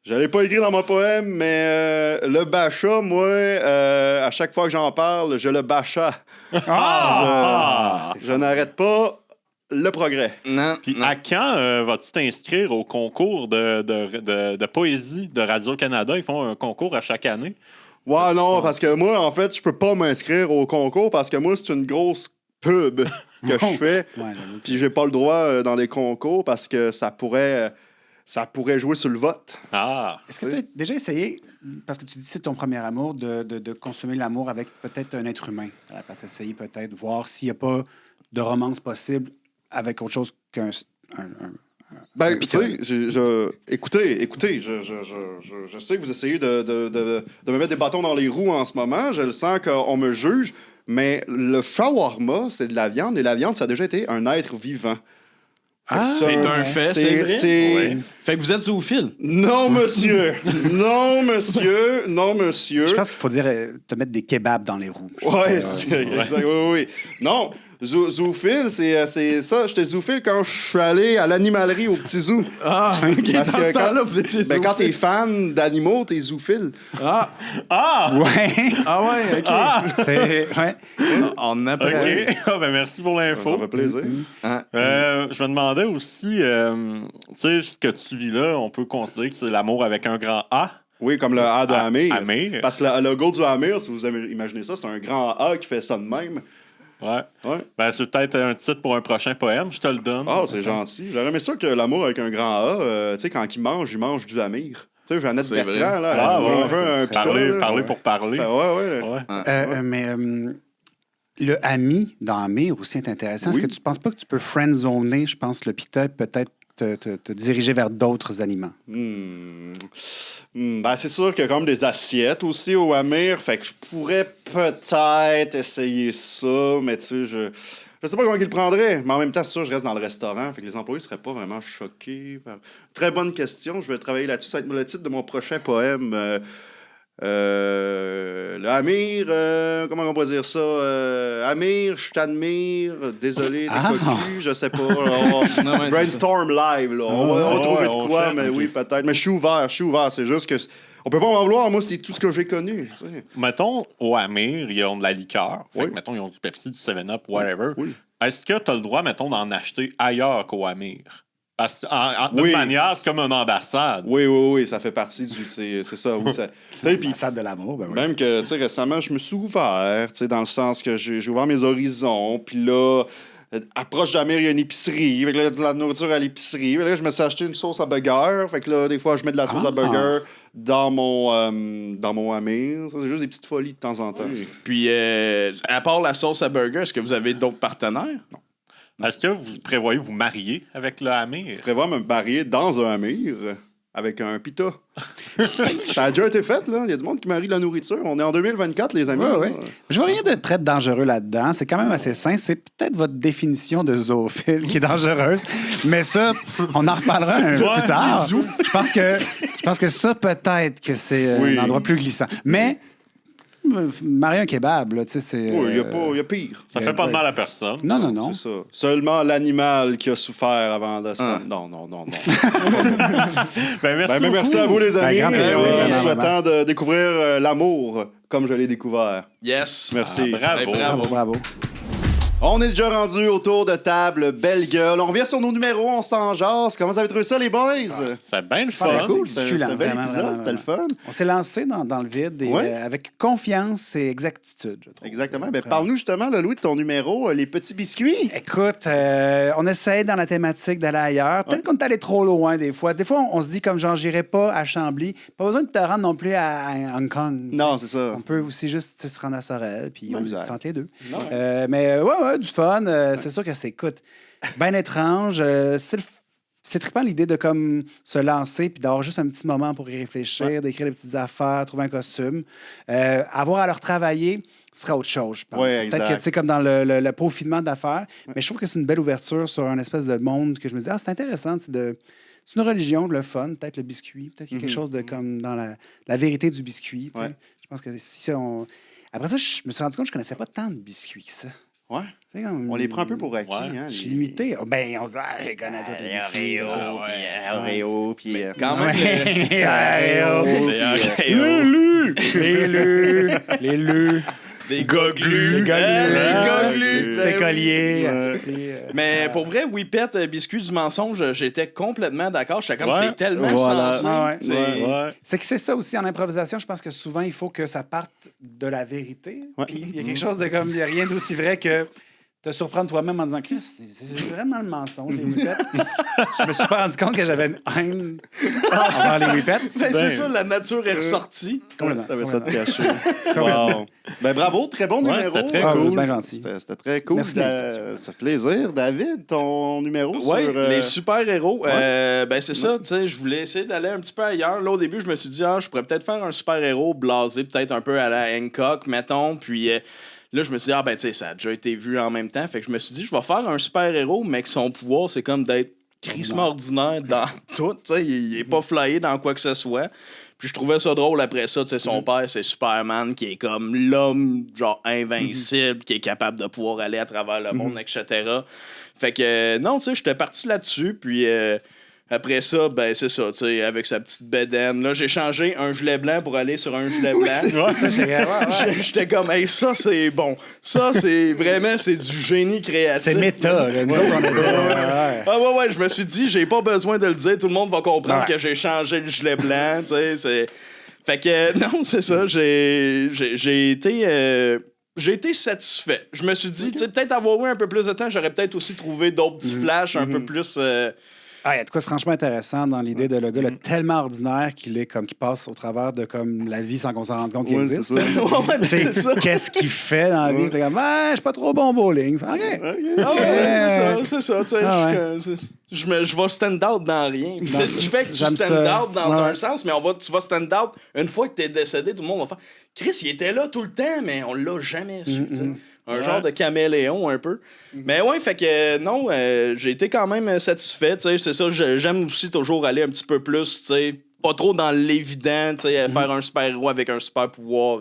Speaker 1: Je l'ai pas écrit dans mon poème, mais le bacha, moi, à chaque fois que j'en parle, je le bacha. Je n'arrête pas le progrès.
Speaker 3: Non.
Speaker 4: Puis
Speaker 3: non.
Speaker 4: à quand vas-tu t'inscrire au concours de poésie de Radio-Canada? Ils font un concours à chaque année.
Speaker 1: Ouais, non, parce que moi, en fait, je peux pas m'inscrire au concours parce que moi, c'est une grosse pub que je fais.
Speaker 2: Ouais,
Speaker 1: Puis j'ai pas le droit dans les concours parce que ça pourrait jouer sur le vote.
Speaker 4: Ah!
Speaker 2: Est-ce que tu as déjà essayé, parce que tu dis que c'est ton premier amour, de consommer l'amour avec peut-être un être humain? Parce essayer peut-être, voir s'il n'y a pas de romance possible avec autre chose qu'un...
Speaker 1: Ben, tu sais, écoutez, je sais que vous essayez de me mettre des bâtons dans les roues en ce moment. Je le sens qu'on me juge, mais le shawarma, c'est de la viande, et la viande, ça a déjà été un être vivant.
Speaker 2: Ah,
Speaker 3: C'est un fait, c'est vrai.
Speaker 1: Ouais.
Speaker 3: Fait que vous êtes zoophile.
Speaker 1: Non, monsieur. Non, monsieur. Non, monsieur.
Speaker 2: Je pense qu'il faut dire te mettre des kebabs dans les roues.
Speaker 1: Ouais, c'est exact. Oui. Non, zoophile, c'est ça. J'étais zoophile quand je suis allé à l'animalerie au petit zoo.
Speaker 3: Ah, OK.
Speaker 1: Parce
Speaker 3: Dans
Speaker 1: que
Speaker 3: ce temps-là, vous étiez
Speaker 1: Ben, quand t'es
Speaker 3: zoophile.
Speaker 1: fan d'animaux, t'es zoophile.
Speaker 3: Ah,
Speaker 2: Ouais.
Speaker 3: ah ouais, OK.
Speaker 2: C'est... Ouais.
Speaker 3: On apprend.
Speaker 4: OK. Ah, ben merci pour
Speaker 1: Ça
Speaker 4: l'info.
Speaker 1: fait plaisir.
Speaker 3: Ah.
Speaker 4: Je me demandais aussi, tu sais, ce que tu vis là, on peut considérer que c'est l'amour avec un grand A.
Speaker 1: Oui, comme le A de Amir.
Speaker 4: Amir.
Speaker 1: Parce que le logo du Amir, si vous avez imaginé ça, c'est un grand A qui fait ça de même.
Speaker 4: Ouais.
Speaker 1: Ouais.
Speaker 4: Ben, c'est peut-être un titre pour un prochain poème, je te le donne.
Speaker 1: Ah, c'est gentil. J'aurais aimé ça que l'amour avec un grand A, tu sais, quand il mange du Amir. Tu sais, Jeannette
Speaker 3: C'est
Speaker 1: Bertrand,
Speaker 3: vrai.
Speaker 1: là,
Speaker 4: Ah,
Speaker 1: elle
Speaker 4: ouais,
Speaker 1: veut un
Speaker 4: c'est
Speaker 1: pita,
Speaker 4: parler,
Speaker 1: là.
Speaker 4: parler
Speaker 1: Ouais.
Speaker 4: pour parler.
Speaker 1: Ouais.
Speaker 2: Mais le ami dans Amir aussi est intéressant. Est-ce
Speaker 1: Oui.
Speaker 2: que tu penses pas que tu peux friendzoner, je pense, le pita, peut-être te diriger vers d'autres aliments?
Speaker 1: Ben, c'est sûr qu'il y a comme des assiettes aussi au Amir, fait que je pourrais peut-être essayer ça, mais tu sais, je sais pas comment ils le prendraient, mais en même temps, c'est sûr, je reste dans le restaurant, fait que les employés seraient pas vraiment choqués. Très bonne question, je vais travailler là-dessus, ça va être le titre de mon prochain poème. Le Amir, comment on pourrait dire ça? Amir, je t'admire, désolé, t'es cocu, je sais pas.
Speaker 3: Non, ouais,
Speaker 1: Brainstorm live, là. On va trouver de
Speaker 4: on
Speaker 1: quoi,
Speaker 4: cherche,
Speaker 1: mais
Speaker 4: ok.
Speaker 1: oui, peut-être. Mais je suis ouvert. C'est juste que on peut pas m'en vouloir, moi, c'est tout ce que j'ai connu. Tu sais.
Speaker 4: Mettons, au Amir, ils ont de la liqueur. Fait
Speaker 1: Oui.
Speaker 4: que, mettons, ils ont du Pepsi, du 7-Up, whatever.
Speaker 1: Oui.
Speaker 4: Est-ce que tu as le droit, mettons, d'en acheter ailleurs qu'au Amir? Parce que, de
Speaker 1: Oui.
Speaker 4: toute manière, c'est comme une ambassade.
Speaker 1: Oui, ça fait partie du. C'est ça, oui. Tu sais, puis
Speaker 2: L'ambassade de l'amour, ben oui.
Speaker 1: même que, tu sais, récemment, je me suis ouvert, tu sais, dans le sens que j'ai ouvert mes horizons, puis là, approche d'Amir, il y a une épicerie, fait que là, il y a de la nourriture à l'épicerie. Fait que là, je me suis acheté une sauce à burger, fait que là, des fois, je mets de la sauce à burger dans mon Amir. Ça, c'est juste des petites folies de temps en temps. ça.
Speaker 3: Puis, à part la sauce à burger, est-ce que vous avez d'autres partenaires?
Speaker 4: Est-ce que vous prévoyez vous marier avec le Amir?
Speaker 1: Je prévois me marier dans un Amir avec un pita. Ça a déjà été fait, là. Il y a du monde qui marie de la nourriture. On est en 2024, les amis.
Speaker 2: Ouais.
Speaker 1: là.
Speaker 2: Je vois rien de très dangereux là-dedans. C'est quand même assez sain. C'est peut-être votre définition de zoophile qui est dangereuse. Mais ça, on en reparlera un peu plus tard. Je pense que ça, peut-être que c'est
Speaker 1: Oui.
Speaker 2: un endroit plus glissant. Mais marier un kebab, là, tu sais, c'est...
Speaker 1: Oh, il y a pire.
Speaker 4: Ça fait pas de mal à personne.
Speaker 2: Non.
Speaker 1: C'est ça. Seulement l'animal qui a souffert avant de se... Non. Merci à vous, les amis.
Speaker 2: grand plaisir,
Speaker 1: Et en
Speaker 2: vraiment,
Speaker 1: vous souhaitant
Speaker 2: vraiment.
Speaker 1: de découvrir l'amour comme je l'ai découvert.
Speaker 3: Yes.
Speaker 1: Merci.
Speaker 3: Bravo.
Speaker 2: Bravo.
Speaker 1: On est déjà rendu autour de table, belle gueule. On revient sur nos numéros, on s'en jase. Comment vous avez trouvé ça, les boys?
Speaker 4: C'était bien le fun.
Speaker 2: Fantastique.
Speaker 1: Cool, c'était un bel
Speaker 2: Vraiment,
Speaker 1: épisode,
Speaker 2: vraiment,
Speaker 1: c'était le fun.
Speaker 2: On s'est lancé dans le vide et,
Speaker 1: Ouais.
Speaker 2: avec confiance et exactitude, je trouve.
Speaker 1: Exactement. Ben, parle-nous justement, là, Louis, de ton numéro, les petits biscuits.
Speaker 2: Écoute, on essaie dans la thématique d'aller ailleurs. Peut-être qu'on est allé trop loin des fois. Des fois, on se dit comme genre, j'irai pas à Chambly. Pas besoin de te rendre non plus à Hong Kong.
Speaker 1: Non, c'est ça.
Speaker 2: On peut aussi juste se rendre à Sorel, puis on
Speaker 1: Exact.
Speaker 2: sent les deux.
Speaker 1: Non.
Speaker 2: Mais ouais, du fun. C'est sûr que c'est, écoute, bien étrange. C'est trippant l'idée de comme se lancer puis d'avoir juste un petit moment pour y réfléchir, d'écrire des petites affaires, trouver un costume. Avoir à leur travailler ce serait autre chose, je pense.
Speaker 1: Ouais,
Speaker 2: Peut-être
Speaker 1: exact.
Speaker 2: que, tu sais, comme dans le peaufinement d'affaires. Mais je trouve que c'est une belle ouverture sur un espèce de monde que je me dis, c'est intéressant, c'est une religion, le fun, peut-être le biscuit, peut-être qu'il y a quelque chose de comme dans la vérité du biscuit. Tu sais.
Speaker 1: Ouais.
Speaker 2: Je pense que si on... Après ça, je me suis rendu compte que je connaissais pas tant de biscuits que ça.
Speaker 1: Ouais.
Speaker 2: Tu sais, comme-
Speaker 1: On les prend un peu pour acquis.
Speaker 4: Ouais.
Speaker 1: Hein,
Speaker 2: Je suis limité. Oh, ben, on se dit, je connais tous les biscuits.
Speaker 1: Oreo, puis...
Speaker 3: Quand même.
Speaker 2: Les lus.
Speaker 3: Des goglus.
Speaker 2: Les
Speaker 3: goglus.
Speaker 2: Des colliers.
Speaker 1: Ouais.
Speaker 3: Mais pour vrai, Whippet, biscuit du mensonge, j'étais complètement d'accord. J'étais comme,
Speaker 4: Ouais.
Speaker 3: c'est tellement
Speaker 1: Voilà.
Speaker 3: sensé.
Speaker 2: Ouais.
Speaker 3: C'est-
Speaker 4: Ouais.
Speaker 2: C'est que c'est ça aussi en improvisation. Je pense que souvent, il faut que ça parte de la vérité.
Speaker 1: Ouais.
Speaker 2: Puis il y a quelque chose de comme, il n'y a rien d'aussi vrai que te surprendre toi-même en disant, Chris, c'est vraiment le mensonge, les whippets. Je me suis pas rendu compte que j'avais une haine envers les whippets.
Speaker 3: Ben, c'est ça, la nature est ressortie.
Speaker 2: Complètement.
Speaker 1: T'avais ça de
Speaker 2: complètement.
Speaker 1: caché. Wow. Ben bravo, très bon
Speaker 4: Ouais,
Speaker 1: numéro.
Speaker 4: c'était très
Speaker 2: Ah,
Speaker 4: cool.
Speaker 2: c'est bien gentil.
Speaker 1: C'était très cool.
Speaker 2: Merci de l'invitation.
Speaker 1: Ça fait plaisir. David, ton numéro
Speaker 3: Oui,
Speaker 1: sur...
Speaker 3: les super-héros. Ben, c'est ça, tu sais, je voulais essayer d'aller un petit peu ailleurs. Là, au début, je me suis dit, je pourrais peut-être faire un super-héros blasé, peut-être un peu à la Hancock, mettons. Puis là, je me suis dit, ben, tu sais, ça a déjà été vu en même temps. Fait que je me suis dit, je vais faire un super-héros, mais que son pouvoir, c'est comme d'être crissement ordinaire dans tout. Tu sais, il est pas flyé dans quoi que ce soit. Puis je trouvais ça drôle après ça. Tu sais, son père, c'est Superman, qui est comme l'homme, genre, invincible, qui est capable de pouvoir aller à travers le monde, etc. Fait que, non, tu sais, j'étais parti là-dessus. Puis après ça, ben, c'est ça, tu sais, avec sa petite bédaine. Là, j'ai changé un gilet blanc pour aller sur un gilet blanc. J'étais comme, hey, ça, c'est bon. Ça, c'est vraiment, c'est du génie créatif.
Speaker 2: C'est méta. Là. Nous autres, on a dit ça. Ouais.
Speaker 3: Ah ouais, je me suis dit, j'ai pas besoin de le dire, tout le monde va comprendre
Speaker 2: Ouais.
Speaker 3: que j'ai changé le gilet blanc, tu sais, c'est... Fait que, non, c'est ça, j'ai été satisfait. Je me suis dit, tu sais, peut-être avoir eu un peu plus de temps, j'aurais peut-être aussi trouvé d'autres petits flashs un peu plus...
Speaker 2: Ah, il y a de quoi de franchement intéressant dans l'idée de le gars là, tellement ordinaire qu'il est comme qui passe au travers de comme la vie sans qu'on s'en rende compte qu'il
Speaker 1: Ouais,
Speaker 2: existe.
Speaker 1: c'est ça.
Speaker 3: Ouais, mais c'est ça.
Speaker 2: Qu'est-ce qu'il fait dans la vie? C'est comme, je suis pas trop bon bowling. OK.
Speaker 3: Ah ouais, c'est ça, tu sais,
Speaker 2: Ah
Speaker 3: je vais stand out dans rien. Puis c'est ce qui fait que tu
Speaker 2: J'aime
Speaker 3: stand
Speaker 2: ça.
Speaker 3: out dans
Speaker 2: Ouais.
Speaker 3: un sens, mais tu vas stand out une fois que t'es décédé, tout le monde va faire Chris, il était là tout le temps, mais on l'a jamais su. Tu sais. Un genre de caméléon un peu. Mais ouais, fait que non, j'ai été quand même satisfait. Tu sais, c'est ça, j'aime aussi toujours aller un petit peu plus, tu sais, pas trop dans l'évident, tu sais, faire un super-héros avec un super pouvoir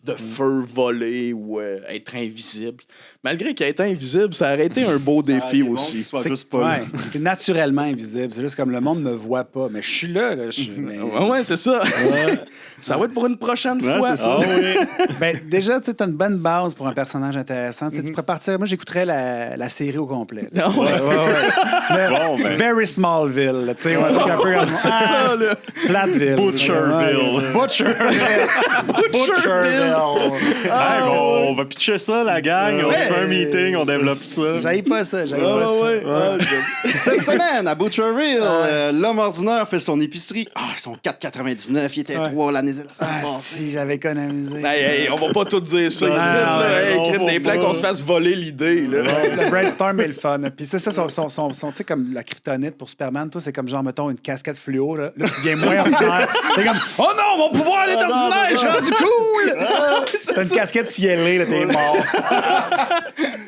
Speaker 3: de feu voler ou être invisible. Malgré qu'être invisible, ça aurait été un beau défi aussi.
Speaker 1: Soit
Speaker 2: C'est
Speaker 1: juste pas là.
Speaker 2: c'est naturellement invisible. C'est juste comme le monde me voit pas. Mais je suis là. Mais-
Speaker 3: Ouais, c'est ça. Ça va être pour une prochaine
Speaker 1: Ouais,
Speaker 3: fois.
Speaker 1: c'est ça.
Speaker 4: Ah oui.
Speaker 2: Ben, déjà, tu as une bonne base pour un personnage intéressant. Tu sais, tu pourrais partir. Moi, j'écouterais la série au complet. là.
Speaker 3: Non, ouais.
Speaker 4: Bon, ben.
Speaker 2: Very Smallville. là, Tu sais, un truc un peu comme
Speaker 3: C'est ça, là.
Speaker 2: Platteville.
Speaker 4: Butcherville.
Speaker 2: Butcherville.
Speaker 4: Hey, bon, on va pitcher ça, la gang. On se fait un meeting, on développe ça.
Speaker 2: J'aille pas ça. J'aille
Speaker 3: Ah,
Speaker 2: pas ça.
Speaker 3: ouais.
Speaker 1: Cette semaine, à Butcherville, l'homme ordinaire fait son épicerie. Ils sont 4,99. Il était 3 l'année de la semaine
Speaker 2: Ah,
Speaker 1: passée.
Speaker 2: si, j'avais économisé.
Speaker 3: Hey, on va pas tout dire ça ici. là. Hey,
Speaker 4: non,
Speaker 3: crime des
Speaker 4: faut
Speaker 3: plans
Speaker 4: pas.
Speaker 3: qu'on se fasse voler l'idée. Là.
Speaker 2: Le brainstorm est le fun. Puis c'est ça, son, tu sais, comme la kryptonite pour Superman, toi, c'est comme genre, mettons, une casquette fluo. Là tu deviens moins ordinaire. C'est comme, oh non, mon pouvoir est ordinaire, je suis rendu cool! T'as une casquette cielée, là, t'es mort.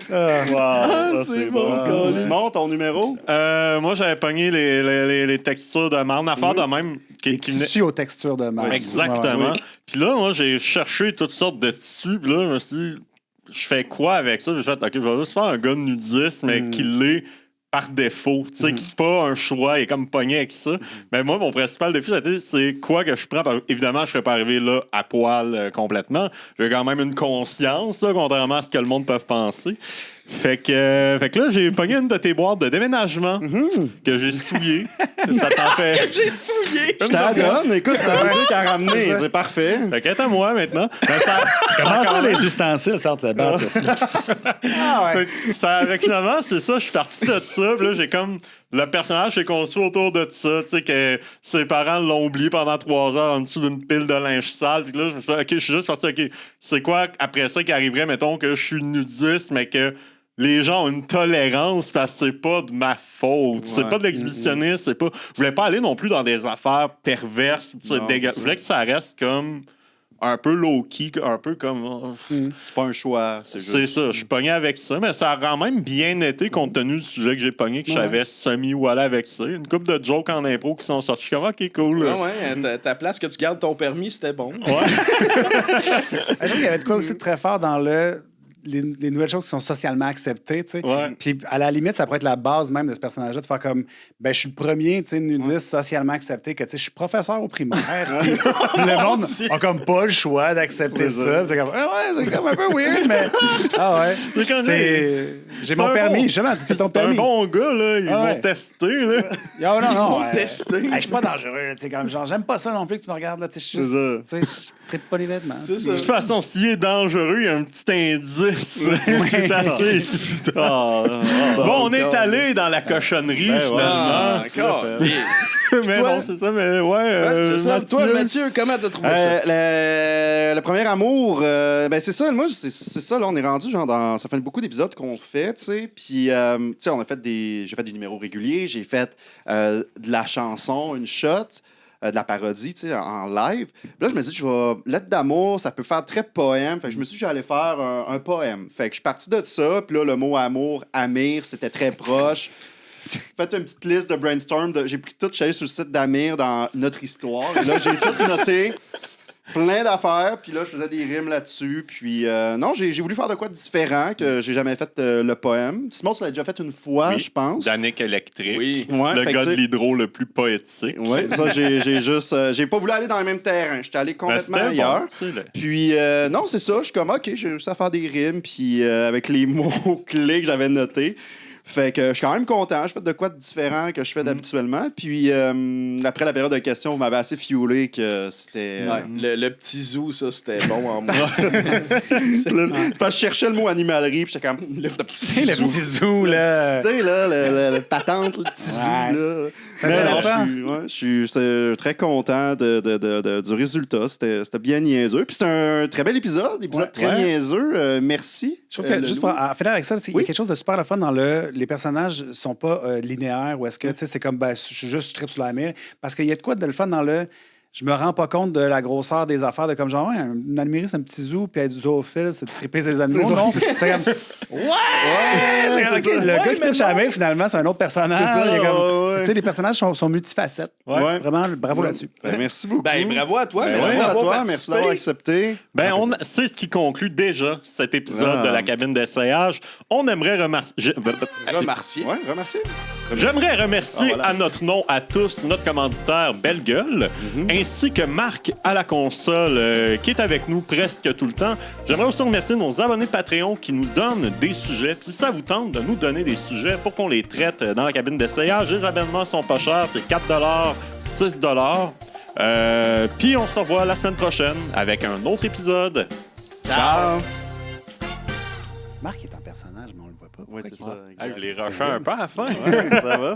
Speaker 4: Wow, ça,
Speaker 3: c'est bon,
Speaker 1: Simon, ton numéro?
Speaker 4: Moi, j'avais pogné les textures de marne. Affaire de même,
Speaker 2: Des tissus aux textures de masse.
Speaker 4: Exactement.
Speaker 2: Ouais.
Speaker 4: Puis là, moi, j'ai cherché toutes sortes de tissus. Puis là, je me suis dit, je fais quoi avec ça? J'ai fait, OK, je vais juste faire un gars de nudisme, mais qui l'est par défaut. Tu sais, qui c'est pas un choix, il est comme pogné avec ça. Mais moi, mon principal défi, c'est quoi que je prends. Évidemment, je serais pas arrivé là à poil complètement. J'ai quand même une conscience, là, contrairement à ce que le monde peut penser. Fait que là, j'ai pogné une de tes boîtes de déménagement que j'ai souillé. Ça t'en fait.
Speaker 3: Que j'ai souillé!
Speaker 1: Je t'en donne. Écoute, t'as ramené. C'est parfait.
Speaker 4: Fait qu'elle est à moi maintenant.
Speaker 2: Comment ça, les ustensiles sortent le bat?
Speaker 4: Finalement, c'est ça, je suis parti de ça. Puis là, j'ai comme. Le personnage s'est construit autour de ça. Tu sais, que ses parents l'ont oublié pendant 3 heures en dessous d'une pile de linge sale. Puis là, je me suis dit, OK, je suis juste parti, OK, c'est quoi après ça qui arriverait, mettons, que je suis nudiste, mais que les gens ont une tolérance parce que c'est pas de ma faute. Ouais. C'est pas de l'exhibitionnisme. C'est pas. Je voulais pas aller non plus dans des affaires perverses. Je voulais que ça reste comme. Un peu low-key, un peu comme...
Speaker 1: C'est pas un choix, c'est juste...
Speaker 4: ça, je suis pogné avec ça, mais ça a quand même bien été compte tenu du sujet que j'ai pogné, que je savais semi-wallé avec ça. Une couple de jokes en impro qui sont sortis. Je suis comme, OK, cool.
Speaker 3: Ta place que tu gardes ton permis, c'était bon.
Speaker 4: Ouais.
Speaker 2: Je trouve qu'il y avait de quoi aussi de très fort dans les nouvelles choses qui sont socialement acceptées, tu sais.
Speaker 4: Ouais.
Speaker 2: Puis à la limite, ça pourrait être la base même de ce personnage-là, de faire comme, ben je suis le premier, tu sais, nudiste socialement accepté, que tu sais, je suis professeur au primaire. Puis le monde a comme pas le choix d'accepter ça. C'est comme, c'est comme un peu weird, mais j'ai mon permis, justement, tu ton permis.
Speaker 4: C'est un bon gars, là, ils vont tester, là.
Speaker 2: Non.
Speaker 3: Tester.
Speaker 2: Je suis pas dangereux, tu sais, comme genre, j'aime pas ça non plus que tu me regardes, là, tu sais, je suis juste, tu sais, je traite pas les vêtements.
Speaker 3: C'est ça.
Speaker 4: De toute façon, s'il est dangereux, il y a un petit indice. C'est assez évident. Bon, on est allé dans la cochonnerie, finalement. Mais
Speaker 3: toi?
Speaker 4: bon, c'est ça, mais ouais.
Speaker 3: Toi, Mathieu, comment t'as trouvé ça?
Speaker 1: Le premier amour, ben c'est ça, moi, c'est ça, là, on est rendu, genre, ça fait beaucoup d'épisodes qu'on fait, tu sais, puis, tu sais, j'ai fait des numéros réguliers, j'ai fait de la chanson, une shot, de la parodie, tu sais, en live. Puis là, je me dis, lettre d'amour, ça peut faire très poème. Fait que je me suis dit, j'allais faire un poème. Fait que je suis parti de ça. Puis là, le mot amour, Amir, c'était très proche. Faites une petite liste de brainstorm. J'ai pris tout, je suis allé sur le site d'Amir dans notre histoire. Et là, j'ai tout noté. Plein d'affaires, puis là, je faisais des rimes là-dessus. Puis non, j'ai voulu faire de quoi de différent, que j'ai jamais fait le poème. Simon, tu l'as déjà fait une fois, je pense.
Speaker 4: Danick Électrique.
Speaker 1: Oui. Ouais,
Speaker 4: le gars de l'hydro le plus poétique.
Speaker 1: Oui, ça, j'ai pas voulu aller dans le même terrain. J'étais allé complètement ailleurs.
Speaker 4: Bon,
Speaker 1: puis non, c'est ça. Je suis comme, OK, j'ai réussi à faire des rimes, puis avec les mots-clés que j'avais notés. Fait que je suis quand même content. Je fais de quoi de différent que je fais habituellement. Puis après la période de questions, vous m'avez assez fuelé que c'était...
Speaker 3: Le petit zoo, ça, c'était bon en moi.
Speaker 1: C'est parce que je cherchais le mot animalerie, puis j'étais comme... Le petit
Speaker 2: zoo, là.
Speaker 1: Tu sais, là, le patente, le petit zoo, là. Je suis très content du résultat. C'était bien niaiseux. Puis c'était un très bel épisode très niaiseux. Merci.
Speaker 2: Je trouve que, juste pour en finir avec ça, il y a quelque chose de super le fun dans les personnages sont pas linéaires ou est-ce que c'est comme je tripe sur la mer parce qu'il y a de quoi de le fun dans je me rends pas compte de la grosseur des affaires de comme genre une animalerie c'est un petit zoo puis être zoophile c'est de triper ses animaux non c'est comme le gars qui tripe sur la mer finalement c'est un autre personnage les personnages sont multifacettes vraiment bravo là-dessus
Speaker 1: merci beaucoup
Speaker 3: bravo à toi
Speaker 1: merci d'avoir accepté
Speaker 4: c'est ce qui conclut déjà cet épisode de la cabine d'essayage. On aimerait remercier j'aimerais remercier à notre nom à tous notre commanditaire Belle Gueule ainsi que Marc à la console qui est avec nous presque tout le temps. J'aimerais aussi remercier nos abonnés Patreon qui nous donnent des sujets. Si ça vous tente de nous donner des sujets pour qu'on les traite dans la cabine d'essayage, les abonnements sont pas chers, c'est 4 $, 6 $. Puis on se revoit la semaine prochaine avec un autre épisode.
Speaker 1: Ciao!
Speaker 2: Marc est un personnage, mais on le voit pas.
Speaker 1: Oui, c'est ça.
Speaker 4: Je les rushais un peu à la fin.
Speaker 1: Ça va?